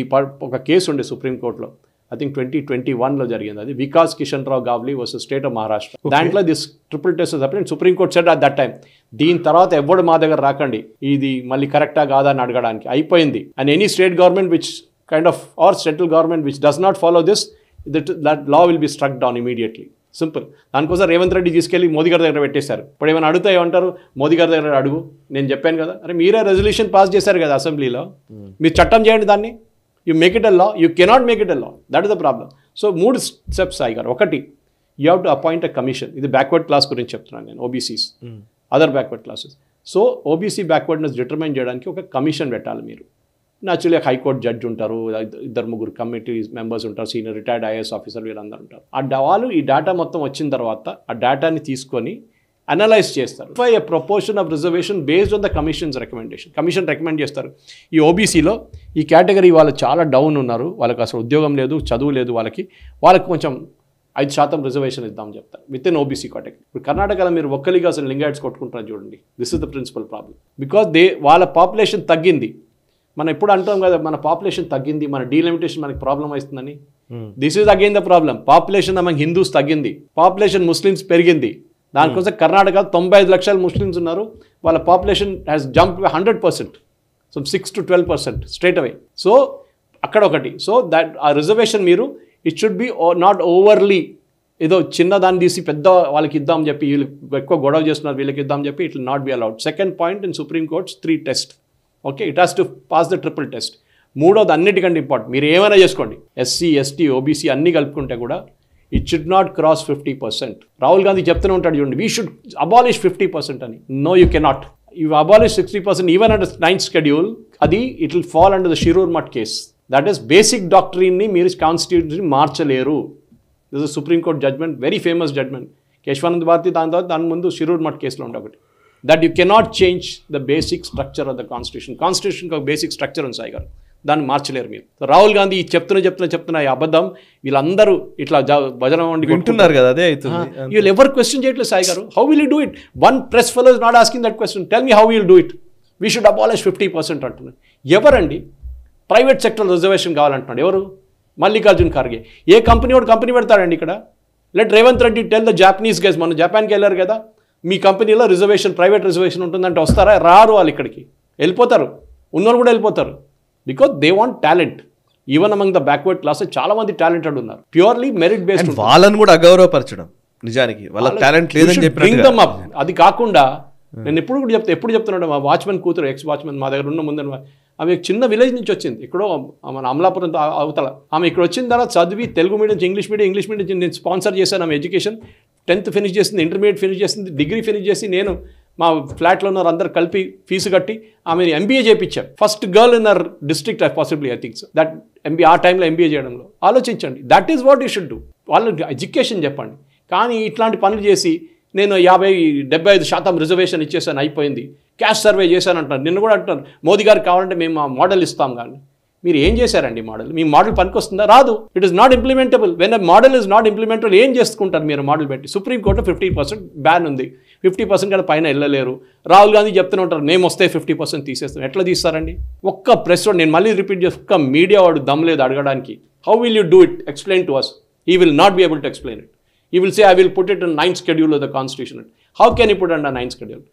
ఒక కేసు ఉండే సుప్రీంకోర్టులో, ఐ థింక్ 2021లో జరిగింది. అది Vikas Kishan Rao గావ్లీ versus state of Maharashtra. దాంట్లో this triple test applied. Supreme court said at that time దీని తర్వాత ఎవడు మా దగ్గర రాకండి ఇది మళ్ళీ కరెక్టా కాదా అని అడగడానికి, అయిపోయింది. And any state government which kind of or central government which does not follow this, that law will be struck down immediately. Simple. దానికోసం రేవంత్ రెడ్డి తీసుకెళ్ళి మోదీ గారి దగ్గర పెట్టేశారు. ఇప్పుడు ఏమైనా అడుగుతా ఏమంటారు, మోదీ గారి దగ్గర అడుగు, నేను చెప్పాను కదా. అరే మీరే రెజల్యూషన్ పాస్ చేశారు కదా అసెంబ్లీలో, మీరు చట్టం చేయండి దాన్ని. You make it a law, you cannot make it a law, that is the problem. So 3 steps Sai గారు. ఒకటి, you have to appoint a commission. ఇది బ్యాక్వర్డ్ క్లాస్ గురించి చెప్తున్నాను నేను, OBCs, other backward classes. So OBC backwardness determine చేయడానికి ఒక commission పెట్టాలి మీరు. న్యాచురల్గా హైకోర్టు జడ్జి ఉంటారు, 2-3 కమిటీ మెంబర్స్ ఉంటారు, సీనియర్ రిటైర్డ్ ఐఏఎస్ ఆఫీసర్, వీళ్ళందరూ ఉంటారు. వాళ్ళు ఈ డేటా మొత్తం వచ్చిన తర్వాత ఆ డేటాని తీసుకొని అనలైజ్ చేస్తారు. A proportion of reservation based on the commission's recommendation. Commission recommend చేస్తారు, ఈ ఓబీసీలో ఈ కేటగిరీ వాళ్ళు చాలా డౌన్ ఉన్నారు, వాళ్ళకి అసలు ఉద్యోగం లేదు, చదువు లేదు, వాళ్ళకి కొంచెం 5% రిజర్వేషన్ ఇద్దామని చెప్తారు విత్ ఇన్ ఓబీసీ కేటగిరీ. ఇప్పుడు కర్ణాటకలో మీరు ఒక్కలిగా అసలు లింగాయట్స్ కొట్టుకుంటారు చూడండి. This is the principal problem. Because వాళ్ళ పాపులేషన్ తగ్గింది. మనం ఎప్పుడు అంటాం కదా మన పాపులేషన్ తగ్గింది, మన డీలిమిటేషన్ మనకి ప్రాబ్లం అవుతుందని. This is again the problem. Population among Hindus తగ్గింది, పాపులేషన్ ముస్లిమ్స్ పెరిగింది. దానికోసం కర్ణాటక 95 లక్షల ముస్లిమ్స్ ఉన్నారు, వాళ్ళ population has jump 100%, so 6 to 12% straight away. So అక్కడ ఒకటి. సో దట్ ఆ రిజర్వేషన్ మీరు it should be not overly ఏదో చిన్నదాన్ని తీసి పెద్ద వాళ్ళకి ఇద్దామని చెప్పి, వీళ్ళు ఎక్కువ గొడవ చేస్తున్నారు వీళ్ళకి ఇద్దామని చెప్పి, it will not be allowed. Second point in supreme courts 3 test. Okay, it has to pass the triple test. మూడోది అన్నిటికంటే ఇంపార్టెంట్, మీరు ఏమైనా చేసుకోండి, ఎస్సీ ఎస్టీ ఓబీసీ అన్నీ కలుపుకుంటే కూడా it should not cross 50%. Rahul Gandhi చెప్తూనే ఉంటాడు చూడండి, వీ షుడ్ అబాలిష్ 50% అని. No you cannot. You abolish 60% even under 9th schedule. అది it will fall under the Shirur Mutt case. That is basic డాక్టరీన్ని మీరు కాన్స్టిట్యూషన్ మార్చలేరు. This is Supreme Court judgment, very famous judgment. Kesavananda Bharati దాని ముందు షిరూర్ మట్ కేసులో ఉండే ఒకటి. That you cannot change the basic structure of the constitution. కాన్స్టిట్యూషన్కి ఒక బేసిక్ స్ట్రక్చర్ ఉంది సాయి గారు, దాన్ని మార్చలేరు మీరు. రాహుల్ గాంధీ చెప్తున్న ఈ అబద్ధం వీళ్ళందరూ ఇట్లా భజన వండి వింటున్నారు కదా, అదే అవుతుంది. వీళ్ళు ఎవరు క్వశ్చన్ చేయట్లేదు సాయి గారు. How will you do it? One press fellow is not asking that question. Tell me how will do it. We should abolish 50% అంటున్నారు. ఎవరండి? ప్రైవేట్ సెక్టర్ రిజర్వేషన్ కావాలంటున్నాడు ఎవరు? మల్లికార్జున్ ఖార్గే. ఏ కంపెనీ పెడతాడండి ఇక్కడ? Let Revanth Reddy tell the Japanese guys. మన జపాన్కి వెళ్ళారు కదా, మీ కంపెనీలో reservation, private reservation ఉంటుందంటే వస్తారా? రారు. వాళ్ళు ఇక్కడికి వెళ్ళిపోతారు, ఉన్నోళ్ళు కూడా వెళ్ళిపోతారు. Because they want talent. Even among the backward class చాలా మంది టాలెంటెడ్ ఉన్నారు, ప్యూర్లీ మెరిట్ బేస్డ్. వాళ్ళని కూడా అగౌరవపరచడం నిజానికి, వాళ్ళ టాలెంట్ లేదని చెప్పి. అది కాకుండా నేను ఎప్పుడు చెప్తున్నాడు, మా వాచ్మెన్ కూతురు, ఎక్స్ వాచ్మెన్ మా దగ్గర ఉన్న ముందు, ఆమె చిన్న విలేజ్ నుంచి వచ్చింది, ఎక్కడో మన అమలాపురం అవతల. ఆమె ఇక్కడ వచ్చిన తర్వాత చదివి తెలుగు మీడియం, ఇంగ్లీష్ మీడియం నేను స్పాన్సర్ చేశాను. ఆమె ఎడ్యుకేషన్ 10th ఫినిష్ చేసింది, ఇంటర్మీడియట్ ఫినిష్ చేసింది, డిగ్రీ ఫినిష్ చేసి, నేను మా ఫ్లాట్లో ఉన్న అందరు కలిపి ఫీజు కట్టి ఆమెను ఎంబీఏ చేయించాను. First girl in our district possibly I think that MBA. ఆ టైంలో ఎంబీఏ చేయడంలో ఆలోచించండి. That is what you should do. వాళ్ళకి ఎడ్యుకేషన్ చెప్పండి. కానీ ఇట్లాంటి పనులు చేసి నేను 50-75% రిజర్వేషన్ ఇచ్చేసాను, అయిపోయింది, క్యాస్ట్ సర్వే చేశాను అంటారు. నిన్న కూడా అంటారు మోదీ గారికి కావాలంటే మేము ఆ మోడల్ ఇస్తాం. కానీ మీరు ఏం చేశారండి మోడల్? మీ మోడల్ పనికొస్తుందా? రాదు. It is not implementable. When a model is not implementable ఏం చేసుకుంటారు మీరు మోడల్ పెట్టి? సుప్రీంకోర్టు 50% బ్యాన్ ఉంది, 50% కన్నా పైన వెళ్ళలేరు. రాహుల్ గాంధీ చెప్తూనే ఉంటారు మేము వస్తే 50% తీసేస్తాం. ఎట్లా తీస్తారండి? ఒక్క ప్రెస్ వాడు, నేను మళ్ళీ రిపీట్ చేసి, ఒక్క మీడియా వాడు దమ్ లేదు అడగడానికి. How will you do it? Explain to us. He will not be able to explain it. He will say, I will put it in 9th schedule of the Constitution. How can you put it under 9th schedule?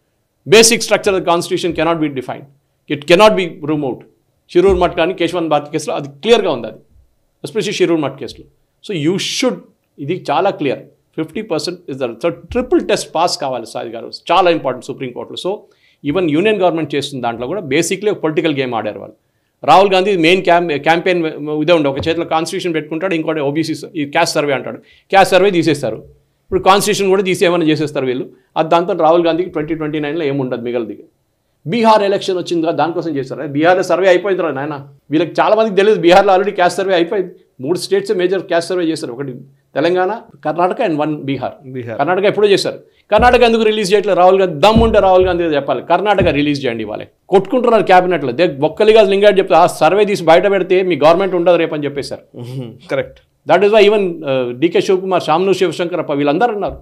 Basic structure of the Constitution cannot be defined. It cannot be removed. Shirur Math కానీ కేశవన్ భారతి కేసులో అది క్లియర్గా ఉంది, అది especially Shirur Mutt కేసులో. So you should, ఇది చాలా clear, 50% is the. So triple test pass కావాలి సాయి గారు, చాలా ఇంపార్టెంట్ సుప్రీంకోర్టులో. సో ఈవెన్ యూనియన్ గవర్నమెంట్ చేస్తున్న దాంట్లో కూడా బేసిక్లీ ఒక పొలిటికల్ గేమ్ ఆడారు వాళ్ళు. రాహుల్ గాంధీ మెయిన్ క్యాంపెయిన్ ఇదే ఉండే, ఒక చేతిలో కాన్స్టిట్యూషన్ పెట్టుకుంటాడు, ఇంకోటి ఓబీసీ ఈ క్యాస్ట్ సర్వే అంటాడు. క్యాస్ట్ సర్వే తీసేస్తారు. ఇప్పుడు కాన్స్టిట్యూషన్ కూడా తీసి ఏమైనా చేసేస్తారు వీళ్ళు. అది దాంతో రాహుల్ గాంధీకి 2029లో ఏముండదు మిగలది. బీహార్ ఎలక్షన్ వచ్చింది కదా దానికోసం చేశారు. బీహార్లో సర్వే అయిపోయింది రా నాయన, వీళ్ళకి చాలా మందికి తెలియదు బీహార్లో ఆల్రెడీ క్యాస్ట్ సర్వే అయిపోయింది. 3 స్టేట్స్ మేజర్ క్యాస్ట్ సర్వే చేశారు, ఒకటి తెలంగాణ, కర్ణాటక అండ్ 1 బీహార్. కర్ణాటక ఎప్పుడో చేశారు. కర్ణాటక ఎందుకు రిలీజ్ చేయట్లేదు? రాహుల్ గాంధీ దమ్ముంటే రాహుల్ గాంధీ చెప్పాలి, కర్ణాటక రిలీజ్ చేయండి. వాళ్ళే కొట్టుకుంటున్నారు క్యాబినెట్లో. ఒక్కలిగా లింగాయట్ చెప్తే ఆ సర్వే తీసి బయట పెడితే మీ గవర్నమెంట్ ఉండదు రేపు అని చెప్పేశారు. Correct. That is why even DK Shivakumar, Shamanur Shivashankar Appa వీళ్ళందరూ ఉన్నారు.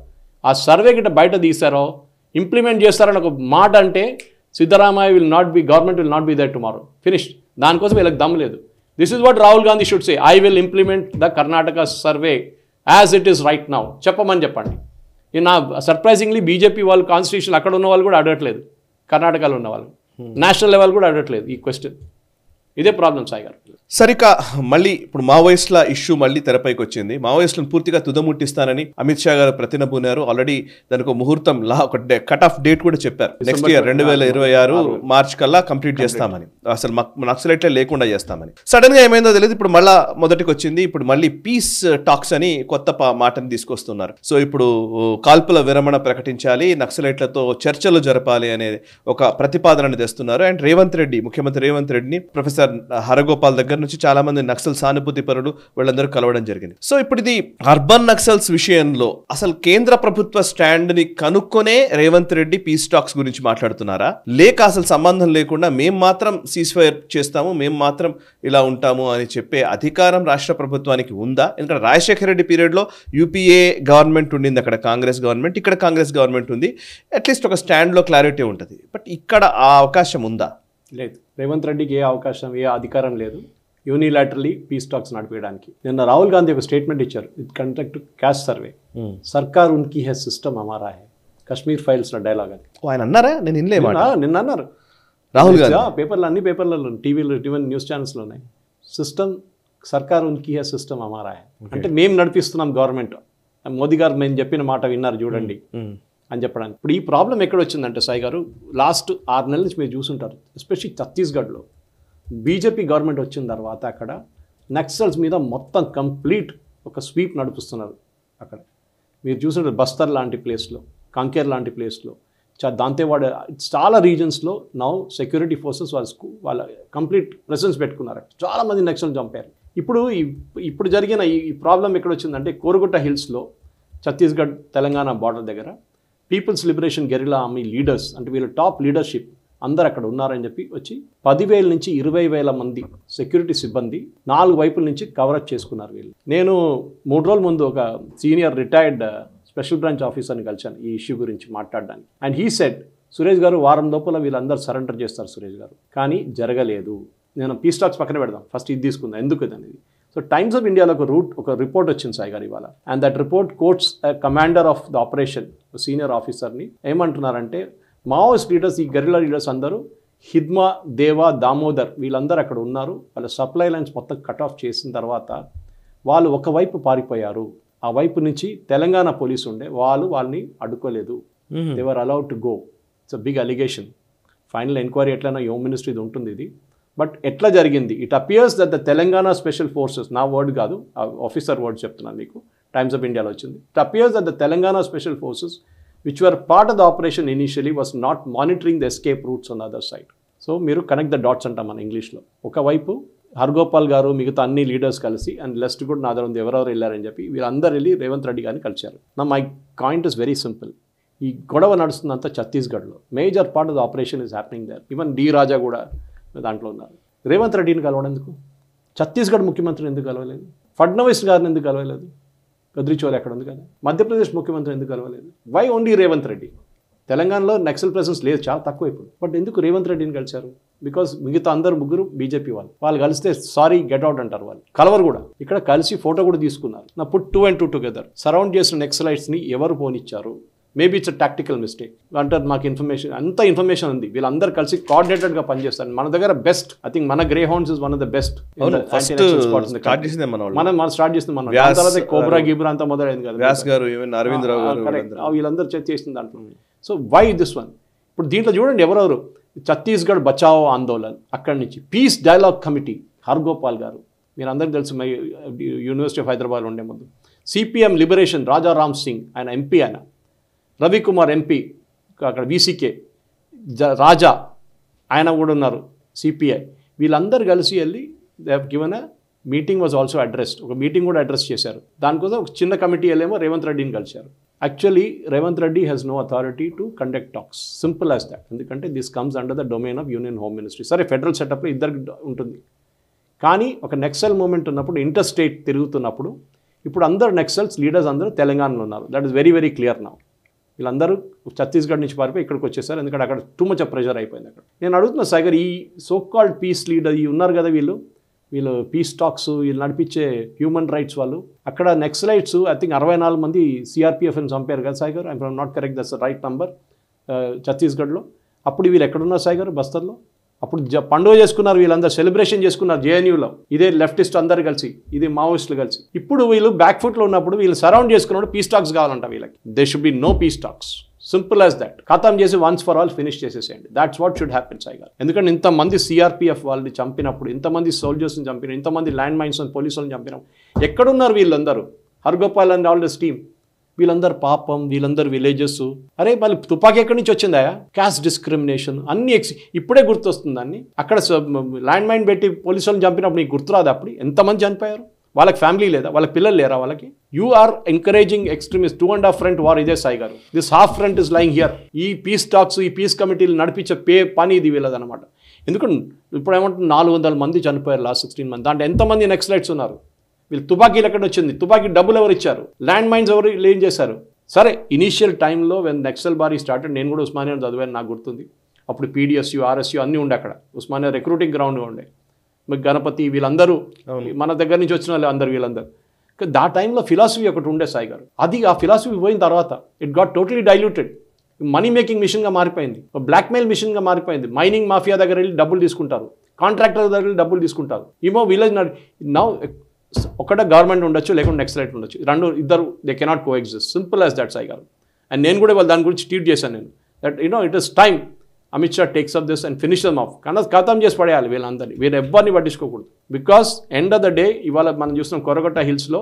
ఆ సర్వే గిట్ట బయట తీశారో ఇంప్లిమెంట్ చేస్తారని ఒక మాట అంటే Siddaramaiah government will not be there tomorrow, finish. దానికోసం వీళ్ళకి దమ్ లేదు. This is what Rahul Gandhi should say, I will implement the Karnataka survey as it is right now. చెప్పమని చెప్పండి. నా సర్ప్రైజింగ్లీ బీజేపీ వాళ్ళు కాన్స్టిట్యూషన్ అక్కడ ఉన్న వాళ్ళు కూడా అడగట్లేదు, కర్ణాటకలో ఉన్న వాళ్ళు నేషనల్ లెవెల్ కూడా అడగట్లేదు ఈ క్వశ్చన్. ఇదే ప్రాబ్లం సాయి గారు. సరిక మళ్ళీ ఇప్పుడు మావోయిస్టుల ఇష్యూ మళ్ళీ తెరపైకి వచ్చింది. మావోయిస్టులను పూర్తిగా తుదముట్టిస్తానని అమిత్ షా గారు ప్రతినబూనారు. ఆల్రెడీ దానికి ముహూర్తం ఒక కట్ ఆఫ్ డేట్ కూడా చెప్పారు. నెక్స్ట్ ఇయర్ 2026 మార్చ్ కల్లా కంప్లీట్ చేస్తామని, అసలు నక్సలైట్లే లేకుండా చేస్తామని. సడన్ గా ఏమైందో తెలియదు, ఇప్పుడు మళ్ళా మొదటికి వచ్చింది. ఇప్పుడు మళ్ళీ పీస్ టాక్స్ అని కొత్త మాటని తీసుకొస్తున్నారు. సో ఇప్పుడు కాల్పుల విరమణ ప్రకటించాలి, నక్సలైట్లతో చర్చలు జరపాలి అనే ఒక ప్రతిపాదనని తెస్తున్నారు. అండ్ ముఖ్యమంత్రి రేవంత్ రెడ్డిని ప్రొఫెసర్ హరగోపాల్ దగ్గర నుంచి చాలా మంది నక్సల్ సానుభూతి పరులు వీళ్ళందరూ కలవడం జరిగింది. సో ఇప్పుడు ఇది అర్బన్ నక్సల్స్ విషయంలో అసలు కేంద్ర ప్రభుత్వ స్టాండ్ ని కనుక్కొనే రేవంత్ రెడ్డి పీస్ టాక్స్ గురించి మాట్లాడుతున్నారా, లేక అసలు సంబంధం లేకుండా మేము మాత్రం సీజ్ ఫైర్ చేస్తాము, మేము మాత్రం ఇలా ఉంటాము అని చెప్పే అధికారం రాష్ట్ర ప్రభుత్వానికి ఉందా? ఎందుకంటే రాజశేఖర రెడ్డి పీరియడ్ లో యూపీఏ గవర్నమెంట్ ఉండింది, అక్కడ కాంగ్రెస్ గవర్నమెంట్, ఇక్కడ కాంగ్రెస్ గవర్నమెంట్ ఉంది. అట్లీస్ట్ ఒక స్టాండ్ లో క్లారిటీ ఉంటుంది. బట్ ఇక్కడ ఆ అవకాశం ఉందా? లేదు. రేవంత్ రెడ్డికి ఏ అవకాశం, ఏ అధికారం లేదు యూనిలాటరలీ పీస్ టాక్స్ నడిపేయడానికి. నిన్న రాహుల్ గాంధీ ఒక స్టేట్మెంట్ ఇచ్చారు, ఇట్ కండక్ట్ క్యాస్ట్ సర్వే, సర్కార్ ఉన్కీ హై సిస్టమ్ హమారా హై, కశ్మీర్ ఫైల్స్ డైలాగ్ అది. ఆయన అన్నారా? నేను నిన్న అన్నారు రాహుల్ గాంధీ. పేపర్లు, అన్ని పేపర్లలో, టీవీలో, ఈవెన్ న్యూస్ ఛానల్స్లో ఉన్నాయి. సిస్టమ్ సర్కార్ ఉన్కీ హై సిస్టమ్ హమారా హై అంటే మేము నడిపిస్తున్నాం గవర్నమెంట్. మోదీ గారు మేము చెప్పిన మాట విన్నారు చూడండి అని చెప్పడానికి. ఇప్పుడు ఈ ప్రాబ్లం ఎక్కడ వచ్చిందంటే సాయి గారు, లాస్ట్ 6 నెలల నుంచి మీరు చూసుంటారు, ఎస్పెషల్లీ ఛత్తీస్గఢ్లో బీజేపీ గవర్నమెంట్ వచ్చిన తర్వాత అక్కడ నక్సల్స్ మీద మొత్తం కంప్లీట్ ఒక స్వీప్ నడిపిస్తున్నారు. అక్కడ మీరు చూసుంటారు బస్తర్ లాంటి ప్లేస్లో, కంకేర్ లాంటి ప్లేస్లో, దాంతేవాడ చాలా రీజన్స్లో నౌ సెక్యూరిటీ ఫోర్సెస్ వాళ్ళ కంప్లీట్ ప్రెసెన్స్ పెట్టుకున్నారు. చాలామంది నక్సల్ని చంపారు. ఇప్పుడు జరిగిన ఈ ప్రాబ్లం ఎక్కడ వచ్చిందంటే కోరుగుట్ట హిల్స్లో, ఛత్తీస్గఢ్ తెలంగాణ బార్డర్ దగ్గర people's liberation guerrilla army leaders అంటే వీళ్ళ టాప్ లీడర్షిప్ అందరు అక్కడ ఉన్నారని చెప్పి వచ్చి 10,000 నుంచి 20,000 మంది సెక్యూరిటీ సిబ్బంది 4 వైపుల నుంచి కవరప్ చేసుకున్నారు వీళ్ళు. నేను 3 రోజుల ముందు ఒక సీనియర్ రిటైర్డ్ స్పెషల్ బ్రాంచ్ ఆఫీసర్ని కలిశాను ఈ ఇష్యూ గురించి మాట్లాడడానికి. అండ్ హీ సెడ్, సురేష్ గారు వారం లోపల వీళ్ళందరూ సరెండర్ చేస్తారు సురేష్ గారు, కానీ జరగలేదు. నేను పీస్ టాక్స్ పక్కన పెడదాం, ఫస్ట్ ఇది తీసుకుందాం ఎందుకు ఇది అనేది. సో టైమ్స్ ఆఫ్ ఇండియాలో ఒక రిపోర్ట్ వచ్చింది సాయి గారు ఇవాళ. And that report quotes commander of the operation, senior ఆఫీసర్ని. ఏమంటున్నారంటే మావోయిస్ట్ లీడర్స్, ఈ గెరిల్లా లీడర్స్ అందరూ హిద్మా, దేవా, దామోదర్ వీళ్ళందరూ అక్కడ ఉన్నారు. వాళ్ళ సప్లై లైన్స్ మొత్తం కట్ ఆఫ్ చేసిన తర్వాత వాళ్ళు ఒకవైపు పారిపోయారు. ఆ వైపు నుంచి తెలంగాణ పోలీసు ఉండే వాళ్ళని అడ్డుకోలేదు. They were allowed to go. It's a big allegation. Final enquiry ఎట్లైనా హోమ్ మినిస్ట్రీది ఉంటుంది ఇది. బట్ ఎట్లా జరిగింది, it appears that the Telangana special forces, నా వర్డ్ కాదు, ఆఫీసర్ వర్డ్ చెప్తున్నాను మీకు, టైమ్స్ ఆఫ్ ఇండియాలో వచ్చింది. It appears that the Telangana special forces which were part of the operation initially was not monitoring the escape routes on the other side. So మీరు connect the dots అంటాం మన ఇంగ్లీష్లో. ఒకవైపు హర్గోపాల్ గారు మిగతా అన్ని లీడర్స్ కలిసి అండ్ లెస్ట్ కూడా నా దగ్గర ఉంది ఎవరెవరు వెళ్ళారని చెప్పి వీళ్ళందరూ వెళ్ళి రేవంత్ రెడ్డి గారిని కలిశారు. నా my point is very simple. ఈ గొడవ నడుస్తుందంతా ఛత్తీస్గఢ్లో. Major part of the operation is happening there. Even D Raja కూడా దాంట్లో ఉన్నారు. రేవంత్ రెడ్డిని కలవడం ఎందుకు? ఛత్తీస్గఢ్ ముఖ్యమంత్రిని ఎందుకు కలవలేదు? ఫడ్నవీస్ గారిని ఎందుకు కలవలేదు? గద్రిచోర్ ఎక్కడ ఉంది కదా. మధ్యప్రదేశ్ ముఖ్యమంత్రి ఎందుకు కలవలేదు? Why only Revanth Reddy? తెలంగాణలో నక్సల్ ప్రెసెన్స్ లేదు, చాలా తక్కువ ఇప్పుడు. బట్ ఎందుకు రేవంత్ రెడ్డిని కలిశారు? బికాస్ మిగతా అందరు ముగ్గురు బీజేపీ వాళ్ళు కలిస్తే సారీ గెట్ అవుట్ అంటారు. వాళ్ళు కలవరు కూడా. ఇక్కడ కలిసి ఫోటో కూడా తీసుకున్నారు. నా పుట్ 2 and 2 టుగెదర్. సరౌండ్ చేసిన నక్సలైట్స్ని ఎవరు పోనిచ్చారు? Maybe it's a tactical mistake అంటారు. మాకు ఇన్ఫర్మేషన్, అంత ఇన్ఫర్మేషన్ ఉంది. వీళ్ళందరూ కలిసి కోఆర్డినేటెడ్గా పనిచేస్తారు. మన దగ్గర బెస్ట్, ఐ థింక్ మన grey hounds is one of the best. మనం స్టార్ట్ చేసింది మన తర్వాత కోబ్రా గిబ్రా అంతా మొదలైంది కదా. వ్యాస్ గారు, అరవింద్ రావు గారు, వీళ్ళందరూ చేసిన దాంట్లో. So why this one? ఇప్పుడు దీంట్లో చూడండి ఎవరెవరు. ఛత్తీస్గఢ్ బచావో ఆందోళన్, అక్కడి నుంచి పీస్ డైలాగ్ కమిటీ, హర్గోపాల్ గారు మీరు అందరికీ తెలుసు, యూనివర్సిటీ ఆఫ్ హైదరాబాద్ ఉండే ముందు. సిపిఎం లిబరేషన్ రాజా రామ్ సింగ్, ఆయన ఎంపీ, ఆయన రవికుమార్ ఎంపీ అక్కడ, వీసీకే రాజా ఆయన కూడా ఉన్నారు, సిపిఐ, వీళ్ళందరూ కలిసి వెళ్ళి they have given a meeting was also addressed, ఒక మీటింగ్ కూడా అడ్రస్ చేశారు. దానికోసం ఒక చిన్న కమిటీ వెళ్ళేమో రేవంత్ రెడ్డిని కలిశారు. Actually Revanth Reddy has no authority to conduct talks, simple as that. ఎందుకంటే this comes under the domain of union home ministry. సరే ఫెడరల్ సెటప్లో ఇద్దరికి ఉంటుంది, కానీ ఒక నెక్సల్ మూమెంట్ ఉన్నప్పుడు, ఇంటర్ స్టేట్ తిరుగుతున్నప్పుడు, ఇప్పుడు అందరు నెక్సల్స్ లీడర్స్ అందరూ తెలంగాణలో ఉన్నారు. That is very very clear now. వీళ్ళందరూ ఛత్తీస్గఢ్ నుంచి పారిపోయి ఇక్కడికి వచ్చేసారు, ఎందుకంటే అక్కడ టూ మచ్ ఆఫ్ ప్రెషర్ అయిపోయింది అక్కడ. నేను అడుగుతున్నా సాగర్, ఈ సో కాల్డ్ పీస్ లీడర్ ఈ ఉన్నారు కదా, వీళ్ళు పీస్ టాక్స్ వీళ్ళు నడిపించే హ్యూమన్ రైట్స్ వాళ్ళు, అక్కడ నెక్సలైట్స్ ఐ థింక్ 64 మంది సిఆర్పిఎఫ్ని చంపారు కదా Sagar, I am not correct, that's right number, ఛత్తీస్గఢ్లో. అప్పుడు వీళ్ళు ఎక్కడున్నారు సాగర్? బస్తర్లో. అప్పుడు పండుగ చేసుకున్నారు, వీళ్ళందరూ సెలబ్రేషన్ చేసుకున్నారు జేఎన్యూలో, ఇదే లెఫ్టిస్ట్ అందరు కలిసి, ఇదే మావోయిస్టులు కలిసి. ఇప్పుడు వీళ్ళు బ్యాక్ ఫుట్లో ఉన్నప్పుడు వీళ్ళు సరౌండ్ చేసుకున్నప్పుడు పీస్ టాక్స్ కావాలంట వీళ్ళకి. They should be no peace talks, simple as that. ఖతం చేసి వన్స్ ఫర్ ఆల్ ఫినిష్ చేసేసేయండి. That's what should happen Sagar. ఎందుకంటే ఇంతమంది సిఆర్పిఎఫ్ వాళ్ళని చంపినప్పుడు, ఇంతమంది సోల్జర్స్ని చంపిన, ఇంతమంది ల్యాండ్ మైన్స్ పోలీసులను చంపినప్పుడు ఎక్కడున్నారు వీళ్ళందరూ? Hargopal and all this team, వీళ్ళందరూ పాపం, వీళ్ళందరూ విలేజెస్. అరే మళ్ళీ తుపాకీ ఎక్కడి నుంచి వచ్చిందా? క్యాస్ట్ డిస్క్రిమినేషన్ అన్ని ఇప్పుడే గుర్తొస్తుంది అన్ని. అక్కడ ల్యాండ్ మైన్ పెట్టి పోలీసులను చంపినప్పుడు నీకు గుర్తురాదు? అప్పుడు ఎంతమంది చనిపోయారు? వాళ్ళకి ఫ్యామిలీ లేదా? వాళ్ళకి పిల్లలు లేరా వాళ్ళకి? You are encouraging extremist. 2.5 front war ఇదే సాయి గారు. This half front is lying here. ఈ పీస్ టాక్స్, ఈ పీస్ కమిటీలు నడిపించే పని ఇది వీళ్ళదనమాట. ఎందుకంటే ఇప్పుడు ఏమంటుంది, 400 మంది చనిపోయారు లాస్ట్ 16 మంత్. దాంట్లో ఎంతమంది నెక్సలైట్స్ ఉన్నారు? వీళ్ళు తుపాకీలు ఎక్కడ వచ్చింది? తుపాకీ డబ్బులు ఎవరు ఇచ్చారు? ల్యాండ్ మైన్స్ ఎవరు ఏం చేశారు? సరే ఇనీషియల్ టైంలో వెన్ నక్సల్ బారీ స్టార్టెడ్, నేను కూడా ఉస్మానియా చదివాను, నాకు గుర్తుంది. అప్పుడు పీడిఎస్యు, ఆర్ఎస్యు అన్నీ ఉండే అక్కడ. ఉస్మానియా రిక్రూటింగ్ గ్రౌండ్గా ఉండే. గణపతి వీళ్ళందరూ మన దగ్గర నుంచి వచ్చిన వాళ్ళు అందరు వీళ్ళందరూ. ఆ టైంలో ఫిలాసఫీ ఒకటి ఉండే సాయి గారు. అది ఆ ఫిలాసఫీ పోయిన తర్వాత it got totally diluted. Money making మిషన్గా మారిపోయింది, బ్లాక్మెయిల్ మిషన్గా మారిపోయింది. మైనింగ్ మాఫియా దగ్గర వెళ్ళి డబ్బులు తీసుకుంటారు, కాంట్రాక్టర్ దగ్గర వెళ్ళి డబ్బులు తీసుకుంటారు. ఏమో విలేజ్ నౌ ఒకటే గవర్నమెంట్ ఉండొచ్చు, లేకుంటే నెక్సలైట్ ఉండొచ్చు, ఇద్దరు they cannot coexist. Simple as that Sai గారు. అండ్ నేను కూడా దాని గురించి ట్వీట్ చేశాను నేను, that it is time Amit Shah takes up this and finish them off. కానీ ఖతం చేసి పడేయాలి వీళ్ళందరినీ, వీరు ఎవ్వరిని పట్టించుకోకూడదు. Because end of the day ఇవాళ మనం చూస్తున్నాం కొరగొట్ట హిల్స్లో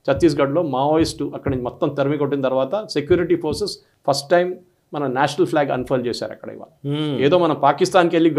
ఛత్తీస్గఢ్లో మావోయిస్టు అక్కడి నుంచి మొత్తం తరిమి కొట్టిన తర్వాత సెక్యూరిటీ ఫోర్సెస్ ఫస్ట్ టైం మన నేషనల్ ఫ్లాగ్ అన్ఫోల్డ్ చేశారు అక్కడ. ఇవాళ ఏదో మనం పాకిస్తాన్కి వెళ్ళి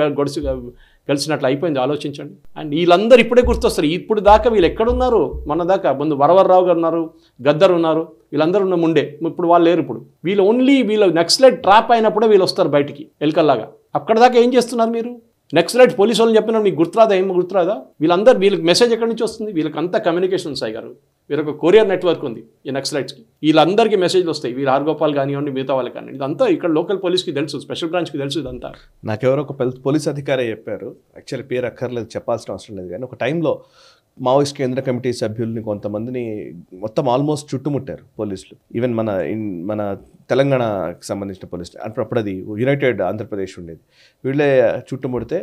కలిసినట్లు అయిపోయింది, ఆలోచించండి. అండ్ వీళ్ళందరూ ఇప్పుడే గుర్తొస్తారు. ఇప్పుడు దాకా వీళ్ళు ఎక్కడున్నారు? మన దాకా ముందు వరవర్రావు గారు ఉన్నారు, గద్దర్ ఉన్నారు, వీళ్ళందరూ ఉన్న ముండే. ఇప్పుడు వాళ్ళు లేరు. ఇప్పుడు వీళ్ళు ఓన్లీ వీళ్ళు నెక్సలైట్ ట్రాప్ అయినప్పుడే వీళ్ళు వస్తారు బయటికి ఎల్కల్లాగా. అక్కడ దాకా ఏం చేస్తున్నారు మీరు? నెక్సలైట్ పోలీసు వాళ్ళని చెప్పినా మీకు గుర్తురాదా? ఏం గుర్తురాదా? వీళ్ళకి మెసేజ్ ఎక్కడి నుంచి వస్తుంది? వీళ్ళకి అంతా కమ్యూనికేషన్ సాయి గారు. వీళ్ళొక కొరియర్ నెట్వర్క్ ఉంది ఈ నక్సలైట్స్కి. వీళ్ళందరికీ మెసేజ్లు వస్తాయి. వీళ్ళు హర్గోపాల్ కానివ్వండి, మిగతా వాళ్ళకి కానివ్వండి, ఇదంతా ఇక్కడ లోకల్ పోలీస్కి తెలుసు, స్పెషల్ బ్రాంచ్కి తెలుసు ఇదంతా. నాకెవరో ఒక పోలీస్ అధికారి చెప్పారు, యాక్చువల్లీ పేరు అక్కర్లేదు, చెప్పాల్సిన అవసరం లేదు, కానీ ఒక టైంలో మావోయిస్ట్ కేంద్ర కమిటీ సభ్యుల్ని కొంతమందిని మొత్తం ఆల్మోస్ట్ చుట్టుముట్టారు పోలీసులు. ఈవెన్ మన తెలంగాణకి సంబంధించిన పోలీసులు. అప్పుడు అది యునైటెడ్ ఆంధ్రప్రదేశ్ ఉండేది. వీళ్ళే చుట్టుముడితే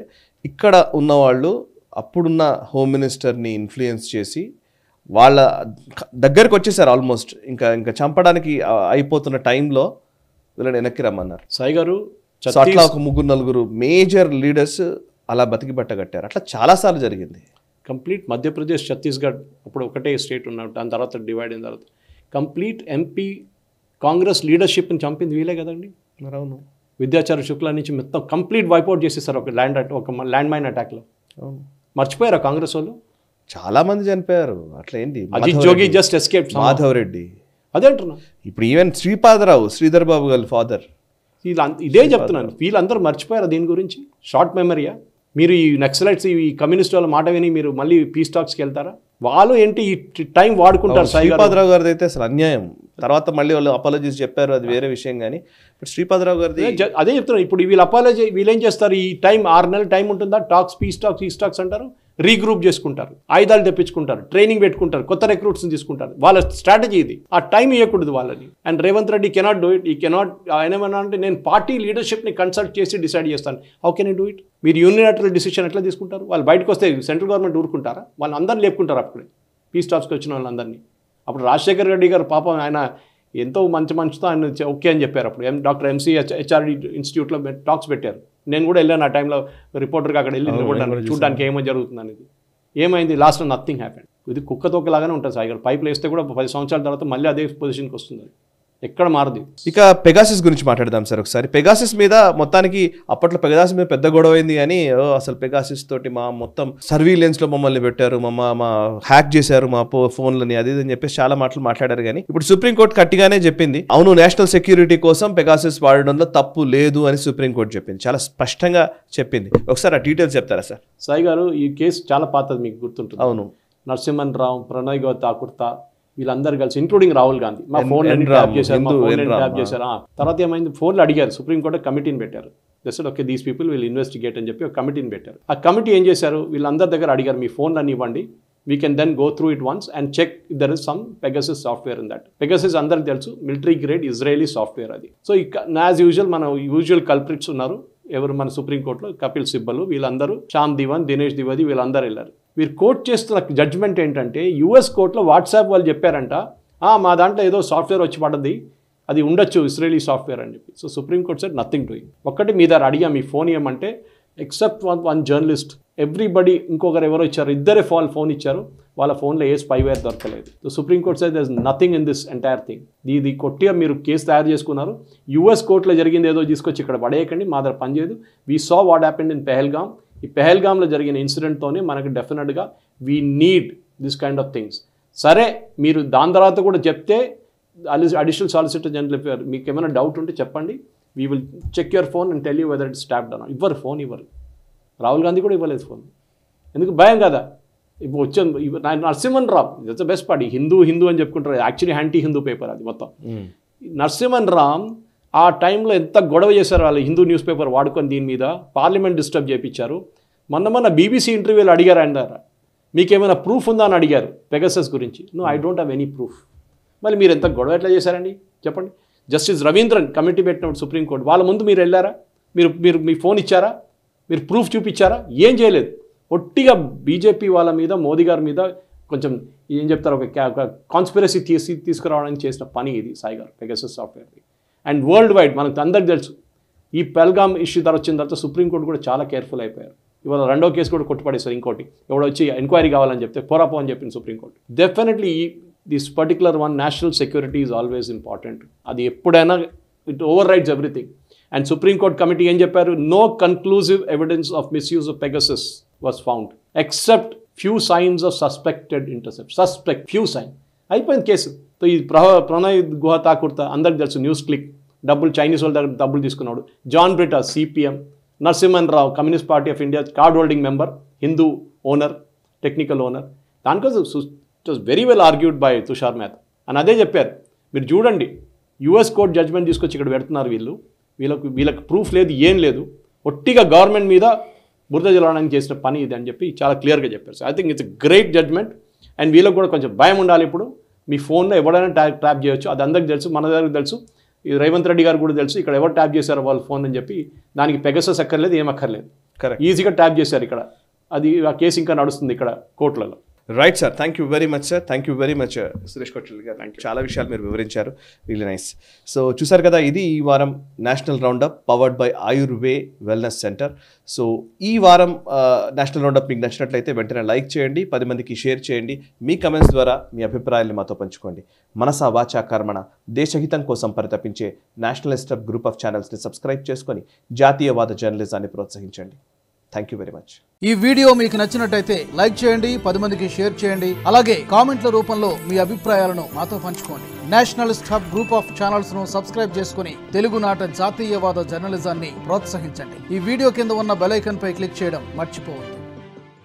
ఇక్కడ ఉన్నవాళ్ళు అప్పుడున్న హోమ్ మినిస్టర్ని ఇన్ఫ్లుయెన్స్ చేసి వాళ్ళ దగ్గరకు వచ్చేసారు. ఆల్మోస్ట్ ఇంకా చంపడానికి అయిపోతున్న టైంలో వీళ్ళని వెనక్కి రమ్మన్నారు సాయి గారు. అట్లా ఒక 3-4 మేజర్ లీడర్స్ అలా బతికి బట్టగట్టారు. అట్లా చాలాసార్లు జరిగింది. కంప్లీట్ మధ్యప్రదేశ్, ఛత్తీస్గఢ్ అప్పుడు ఒకటే స్టేట్ ఉన్నాడు, దాని తర్వాత డివైడ్ అయిన తర్వాత కంప్లీట్ ఎంపీ కాంగ్రెస్ లీడర్షిప్ని చంపింది వీలే కదండి. అవును. విద్యాచార్య శుక్లా నుంచి మొత్తం కంప్లీట్ వైపౌట్ చేసేసారు ఒక ల్యాండ్ మైన్ అటాక్లో. మర్చిపోయారా కాంగ్రెస్ వాళ్ళు? చాలా మంది చనిపోయారు. అట్లా ఏంటి, అజిత్ జోగి జస్ట్ ఎస్కేప్, మాధవ్ రెడ్డి, అదే అంటున్నా. ఇప్పుడు ఈవెన్ శ్రీపాదరావు, శ్రీధర్ బాబు గారి ఫాదర్, ఇదే చెప్తున్నాను. వీళ్ళందరూ మర్చిపోయారా దీని గురించి? షార్ట్ మెమరీయా? మీరు ఈ నక్సలైట్స్, ఈ కమ్యూనిస్ట్ వాళ్ళ మాట విని మీరు మళ్ళీ పీస్ టాక్స్కి వెళ్తారా? వాళ్ళు ఏంటి ఈ టైం వాడుకుంటారు. శ్రీపాదరావు గారిది అయితే అసలు అన్యాయం. తర్వాత మళ్ళీ వాళ్ళు అపాలజీస్ చెప్పారు, అది వేరే విషయం. కానీ ఇప్పుడు శ్రీపాదరావు గారిది అదే చెప్తున్నారు. ఇప్పుడు వీళ్ళు ఏం చేస్తారు? ఈ టైం 6 నెలల టైం ఉంటుందా? టాక్స్, పీస్ టాక్స్, ఈ టాక్స్ అంటారు, రీగ్రూప్ చేసుకుంటారు, ఆయుధాలు తెప్పించుకుంటారు, ట్రైనింగ్ పెట్టుకుంటారు, కొత్త రిక్రూట్స్ని తీసుకుంటారు. వాళ్ళ స్ట్రాటజీ ఇది. ఆ టైం ఇవ్వకూడదు వాళ్ళని. And Revanth Reddy cannot do it. ఈ కెనాట్. ఆయన ఏమన్నా అంటే నేను పార్టీ లీడర్షిప్ని కన్సల్ట్ చేసి డిసైడ్ చేస్తాను. How can I do it? మీరు యూనిలాటరల్ డిసిషన్ ఎట్లా తీసుకుంటారు? వాళ్ళు బయటకు వస్తే సెంట్రల్ గవర్నమెంట్ ఊరుకుంటారా? వాళ్ళు అందరిని లేపుకుంటారు అప్పుడే, పీస్ టాక్స్కి వచ్చిన వాళ్ళందరినీ. అప్పుడు రాజశేఖర్ రెడ్డి గారు పాపం ఆయన ఎంతో మంచితో ఆయన ఓకే అని చెప్పారు. అప్పుడు డాక్టర్ ఎంసీహెచ్ఆర్డి ఇన్స్టిట్యూట్లో టాక్స్ పెట్టారు. నేను కూడా వెళ్ళాను ఆ టైంలో రిపోర్టర్గా అక్కడ వెళ్ళి నిలబడ్డాను చూడడానికి ఏమో జరుగుతుంది అనేది. ఏమైంది? లాస్ట్లో నథింగ్ హ్యాపెండ్. ఇది కుక్క తోకలాగానే ఉంటుంది సాయి గారు. పైపులు వేస్తే కూడా 10 సంవత్సరాల తర్వాత మళ్ళీ అదే పొజిషన్కి వస్తుంది. ఎక్కడ మారదు. ఇక పెగాసిస్ గురించి మాట్లాడదాం సార్ ఒకసారి. పెగాసిస్ మీద మొత్తానికి అప్పట్లో పెగాసిస్ మీద పెద్ద గొడవ అయింది కానీ అసలు పెగాసిస్ తోటి మా మొత్తం సర్వీలెన్స్ లో మమ్మల్ని పెట్టారు, మా హ్యాక్ చేశారు మా ఫోన్లని, అది అని చెప్పేసి చాలా మాటలు మాట్లాడారు. కానీ ఇప్పుడు సుప్రీంకోర్టు గట్టిగానే చెప్పింది, అవును నేషనల్ సెక్యూరిటీ కోసం పెగాసిస్ వాడడంలో తప్పు లేదు అని సుప్రీంకోర్టు చెప్పింది, చాలా స్పష్టంగా చెప్పింది. ఒకసారి ఆ డీటెయిల్స్ చెప్తారా సార్? సాయి గారు, ఈ కేసు చాలా పాతది, మీకు గుర్తుంటుంది. అవును, నరసింహన్ రావు, ప్రణయ్ ఠాకూర్ వీళ్ళందరూ కలిసి, ఇంక్లూడింగ్ రాహుల్ గాంధీ, మా ఫోన్ ట్యాప్ చేశారు. తర్వాత ఏమైంది, ఫోన్లు అడిగారు, సుప్రీంకోర్టు కమిటీని పెట్టారు. Just okay these people will investigate అని చెప్పి ఒక కమిటీని పెట్టారు. ఆ కమిటీ ఏం చేశారు, వీళ్ళందరి దగ్గర అడిగారు, మీ ఫోన్లు అన్ని ఇవ్వండి, we can then go through it once and check if there is some Pegasus software in that. Pegasus అందరికి తెలుసు, మిలిటరీ గ్రేడ్ ఇజ్రాయలీ సాఫ్ట్వేర్ అది. సో యాజ్ యూజువల్ మన యూజువల్ కల్ప్రిట్స్ ఉన్నారు ఎవరు మన సుప్రీంకోర్టులో, కపిల్ సిబ్బల్, వీళ్ళందరూ, శ్యామ్ దివాన్, దినేష్ ద్వివేది, వీళ్ళందరూ వెళ్ళారు. వీరు కోర్ట్ చేస్తున్న జడ్జ్మెంట్ ఏంటంటే, యూఎస్ కోర్టులో వాట్సాప్ వాళ్ళు చెప్పారంట, మా దాంట్లో ఏదో సాఫ్ట్వేర్ వచ్చి పడ్డది, అది ఉండొచ్చు ఇస్రాయలీ సాఫ్ట్వేర్ అని చెప్పి. So supreme court said nothing doing. ఒక్కటి మీ దగ్గర అడిగా, మీ ఫోన్ ఏమంటే ఎక్సెప్ట్ వన్ జర్నలిస్ట్, ఎవ్రీబడి, ఇంకొకరు ఎవరో ఇచ్చారు, ఇద్దరే ఫోన్ ఇచ్చారు, వాళ్ళ ఫోన్లో ఏ స్పైవేర్ దొరకలేదు. So supreme court said there is nothing in this entire thing. ఇది కొట్టిగా మీరు కేసు తయారు చేసుకున్నారు, యూఎస్ కోర్టులో జరిగింది ఏదో తీసుకొచ్చి ఇక్కడ పడేయకండి, మా దగ్గర పనిచేయదు. We saw what happened in Pahalgam. ఈ పెహల్గామ్లో జరిగిన ఇన్సిడెంట్తోనే మనకు డెఫినెట్గా we need this kind of things. సరే, మీరు దాని తర్వాత కూడా చెప్తే అడిషనల్ సాలిసిటర్ జనరల్ చెప్పారు, మీకు ఏమైనా డౌట్ ఉంటే చెప్పండి, we will check your phone and tell you whether it's tapped అన్న. ఇవ్వరు ఫోన్, ఇవ్వరు. రాహుల్ గాంధీ కూడా ఇవ్వలేదు ఫోన్. ఎందుకు? భయం కదా. ఇప్పుడు వచ్చాను Narasimhan Rao, that's the best party, Hindu అని చెప్పుకుంటారు, యాక్చువల్లీ యాంటీ హిందూ పేపర్ అది మొత్తం. నరసింహన్ రామ్ ఆ టైంలో ఎంత గొడవ చేశారు వాళ్ళు, హిందూ న్యూస్ పేపర్ వాడుకొని దీని మీద పార్లమెంట్ డిస్టర్బ్ చేయించారు. మొన్న బీబీసీ ఇంటర్వ్యూలో అడిగారు ఆయన, మీకేమైనా ప్రూఫ్ ఉందా అని అడిగారు పెగాసస్ గురించి. No, I don't have any proof. మళ్ళీ మీరు ఎంత గొడవ ఎట్లా చేశారండి చెప్పండి? జస్టిస్ రవీంద్రన్ కమిటీ పెట్టినప్పుడు సుప్రీంకోర్టు, వాళ్ళ ముందు మీరు వెళ్ళారా? మీరు మీ ఫోన్ ఇచ్చారా? మీరు ప్రూఫ్ చూపించారా? ఏం చేయలేదు. ఒట్టిగా బీజేపీ వాళ్ళ మీద, మోదీ గారి మీద కొంచెం ఏం చెప్తారు, ఒక కాన్స్పిరసీ తీసుకురావడానికి చేసిన పని ఇది సాయి గారు, Pegasus software. And world wide మనకు అందరికి తెలుసు, ఈ పెహల్గామ్ ఇష్యూ ధర వచ్చిన తర్వాత సుప్రీంకోర్టు కూడా చాలా కేర్ఫుల్ అయిపోయారు. ఇవాళ రెండో కేసు కూడా కొట్టుపడేస్తారు. ఇంకోటి ఎవడో వచ్చి ఎంక్వైరీ కావాలని చెప్తే పోరాపో అని చెప్పింది supreme court. Definitely this particular one, national security is always important. అది ఎప్పుడైనా it overrides everything. And supreme court committee ఏం చెప్పారు, no conclusive evidence of misuse of Pegasus was found except few signs of suspected intercept. Few sign అయిపోయింది case. So ఈ ప్రణయ్ ఠాకూర్ అందరికి తెలుసు, news click Chinese వాళ్ళ దగ్గర డబ్బులు తీసుకున్నాడు. John Brittas CPM, Narasimhan Rao communist party of India card holding member, Hindu owner, technical owner. దానికోసం it was very well argued by Tushar Mehta అని అదే చెప్పారు. మీరు చూడండి, యూఎస్ కోర్ట్ జడ్జ్మెంట్ తీసుకొచ్చి ఇక్కడ పెడుతున్నారు వీళ్ళకి ప్రూఫ్ లేదు, ఏం లేదు, ఒట్టిగా గవర్నమెంట్ మీద బురద జల్లడానికి చేసిన పని ఇది అని చెప్పి చాలా క్లియర్గా చెప్పారు. So I think it's great judgment. And వీళ్ళకి కూడా కొంచెం భయం ఉండాలి. ఇప్పుడు మీ ఫోన్లో ఎవరైనా ట్యాప్ చేయొచ్చు, అది అందరికి తెలుసు, మన దగ్గరికి తెలుసు, ఈ రేవంత్ రెడ్డి గారు కూడా తెలుసు ఇక్కడ ఎవరు ట్యాప్ చేశారో వాళ్ళ ఫోన్ అని చెప్పి. దానికి పెగాసస్ అక్కర్లేదు, ఏం అక్కర్లేదు, ఈజీగా ట్యాప్ చేశారు ఇక్కడ. అది ఆ కేసు ఇంకా నడుస్తుంది ఇక్కడ కోర్టులలో. Right sir, thank you very much sir, thank you very much Suresh Kottil గారు. చాలా విషయాలు మీరు వివరించారు, రియల్లీ నైస్. సో చూసారు కదా, ఇది ఈ వారం national roundup powered by Ayurve wellness centre. So ఈ వారం నేషనల్ రౌండప్ మీకు నచ్చినట్లయితే వెంటనే లైక్ చేయండి, 10 మందికి షేర్ చేయండి, మీ కమెంట్స్ ద్వారా మీ అభిప్రాయాన్ని మాతో పంచుకోండి. మనసా వాచా కర్మణ దేశహితం కోసం పరితపించే నేషనలిస్ట్ గ్రూప్ ఆఫ్ ఛానల్స్ని సబ్స్క్రైబ్ చేసుకొని జాతీయవాద జర్నలిజాన్ని ప్రోత్సహించండి. Thank you very much. ఈ వీడియో మీకు నచ్చినట్టయితే లైక్ చేయండి, 10 మందికి షేర్ చేయండి, అలాగే కామెంట్ల రూపంలో మీ అభిప్రాయాలను మాతో పంచుకోండి. Nationalist hub group of channels ను సబ్స్క్రైబ్ చేసుకుని తెలుగునాట జాతీయవాద జర్నలిజాన్ని ప్రోత్సహించండి. ఈ వీడియో కింద ఉన్న బెల్ ఐకాన్ పై క్లిక్ చేయడం మర్చిపోవద్దు.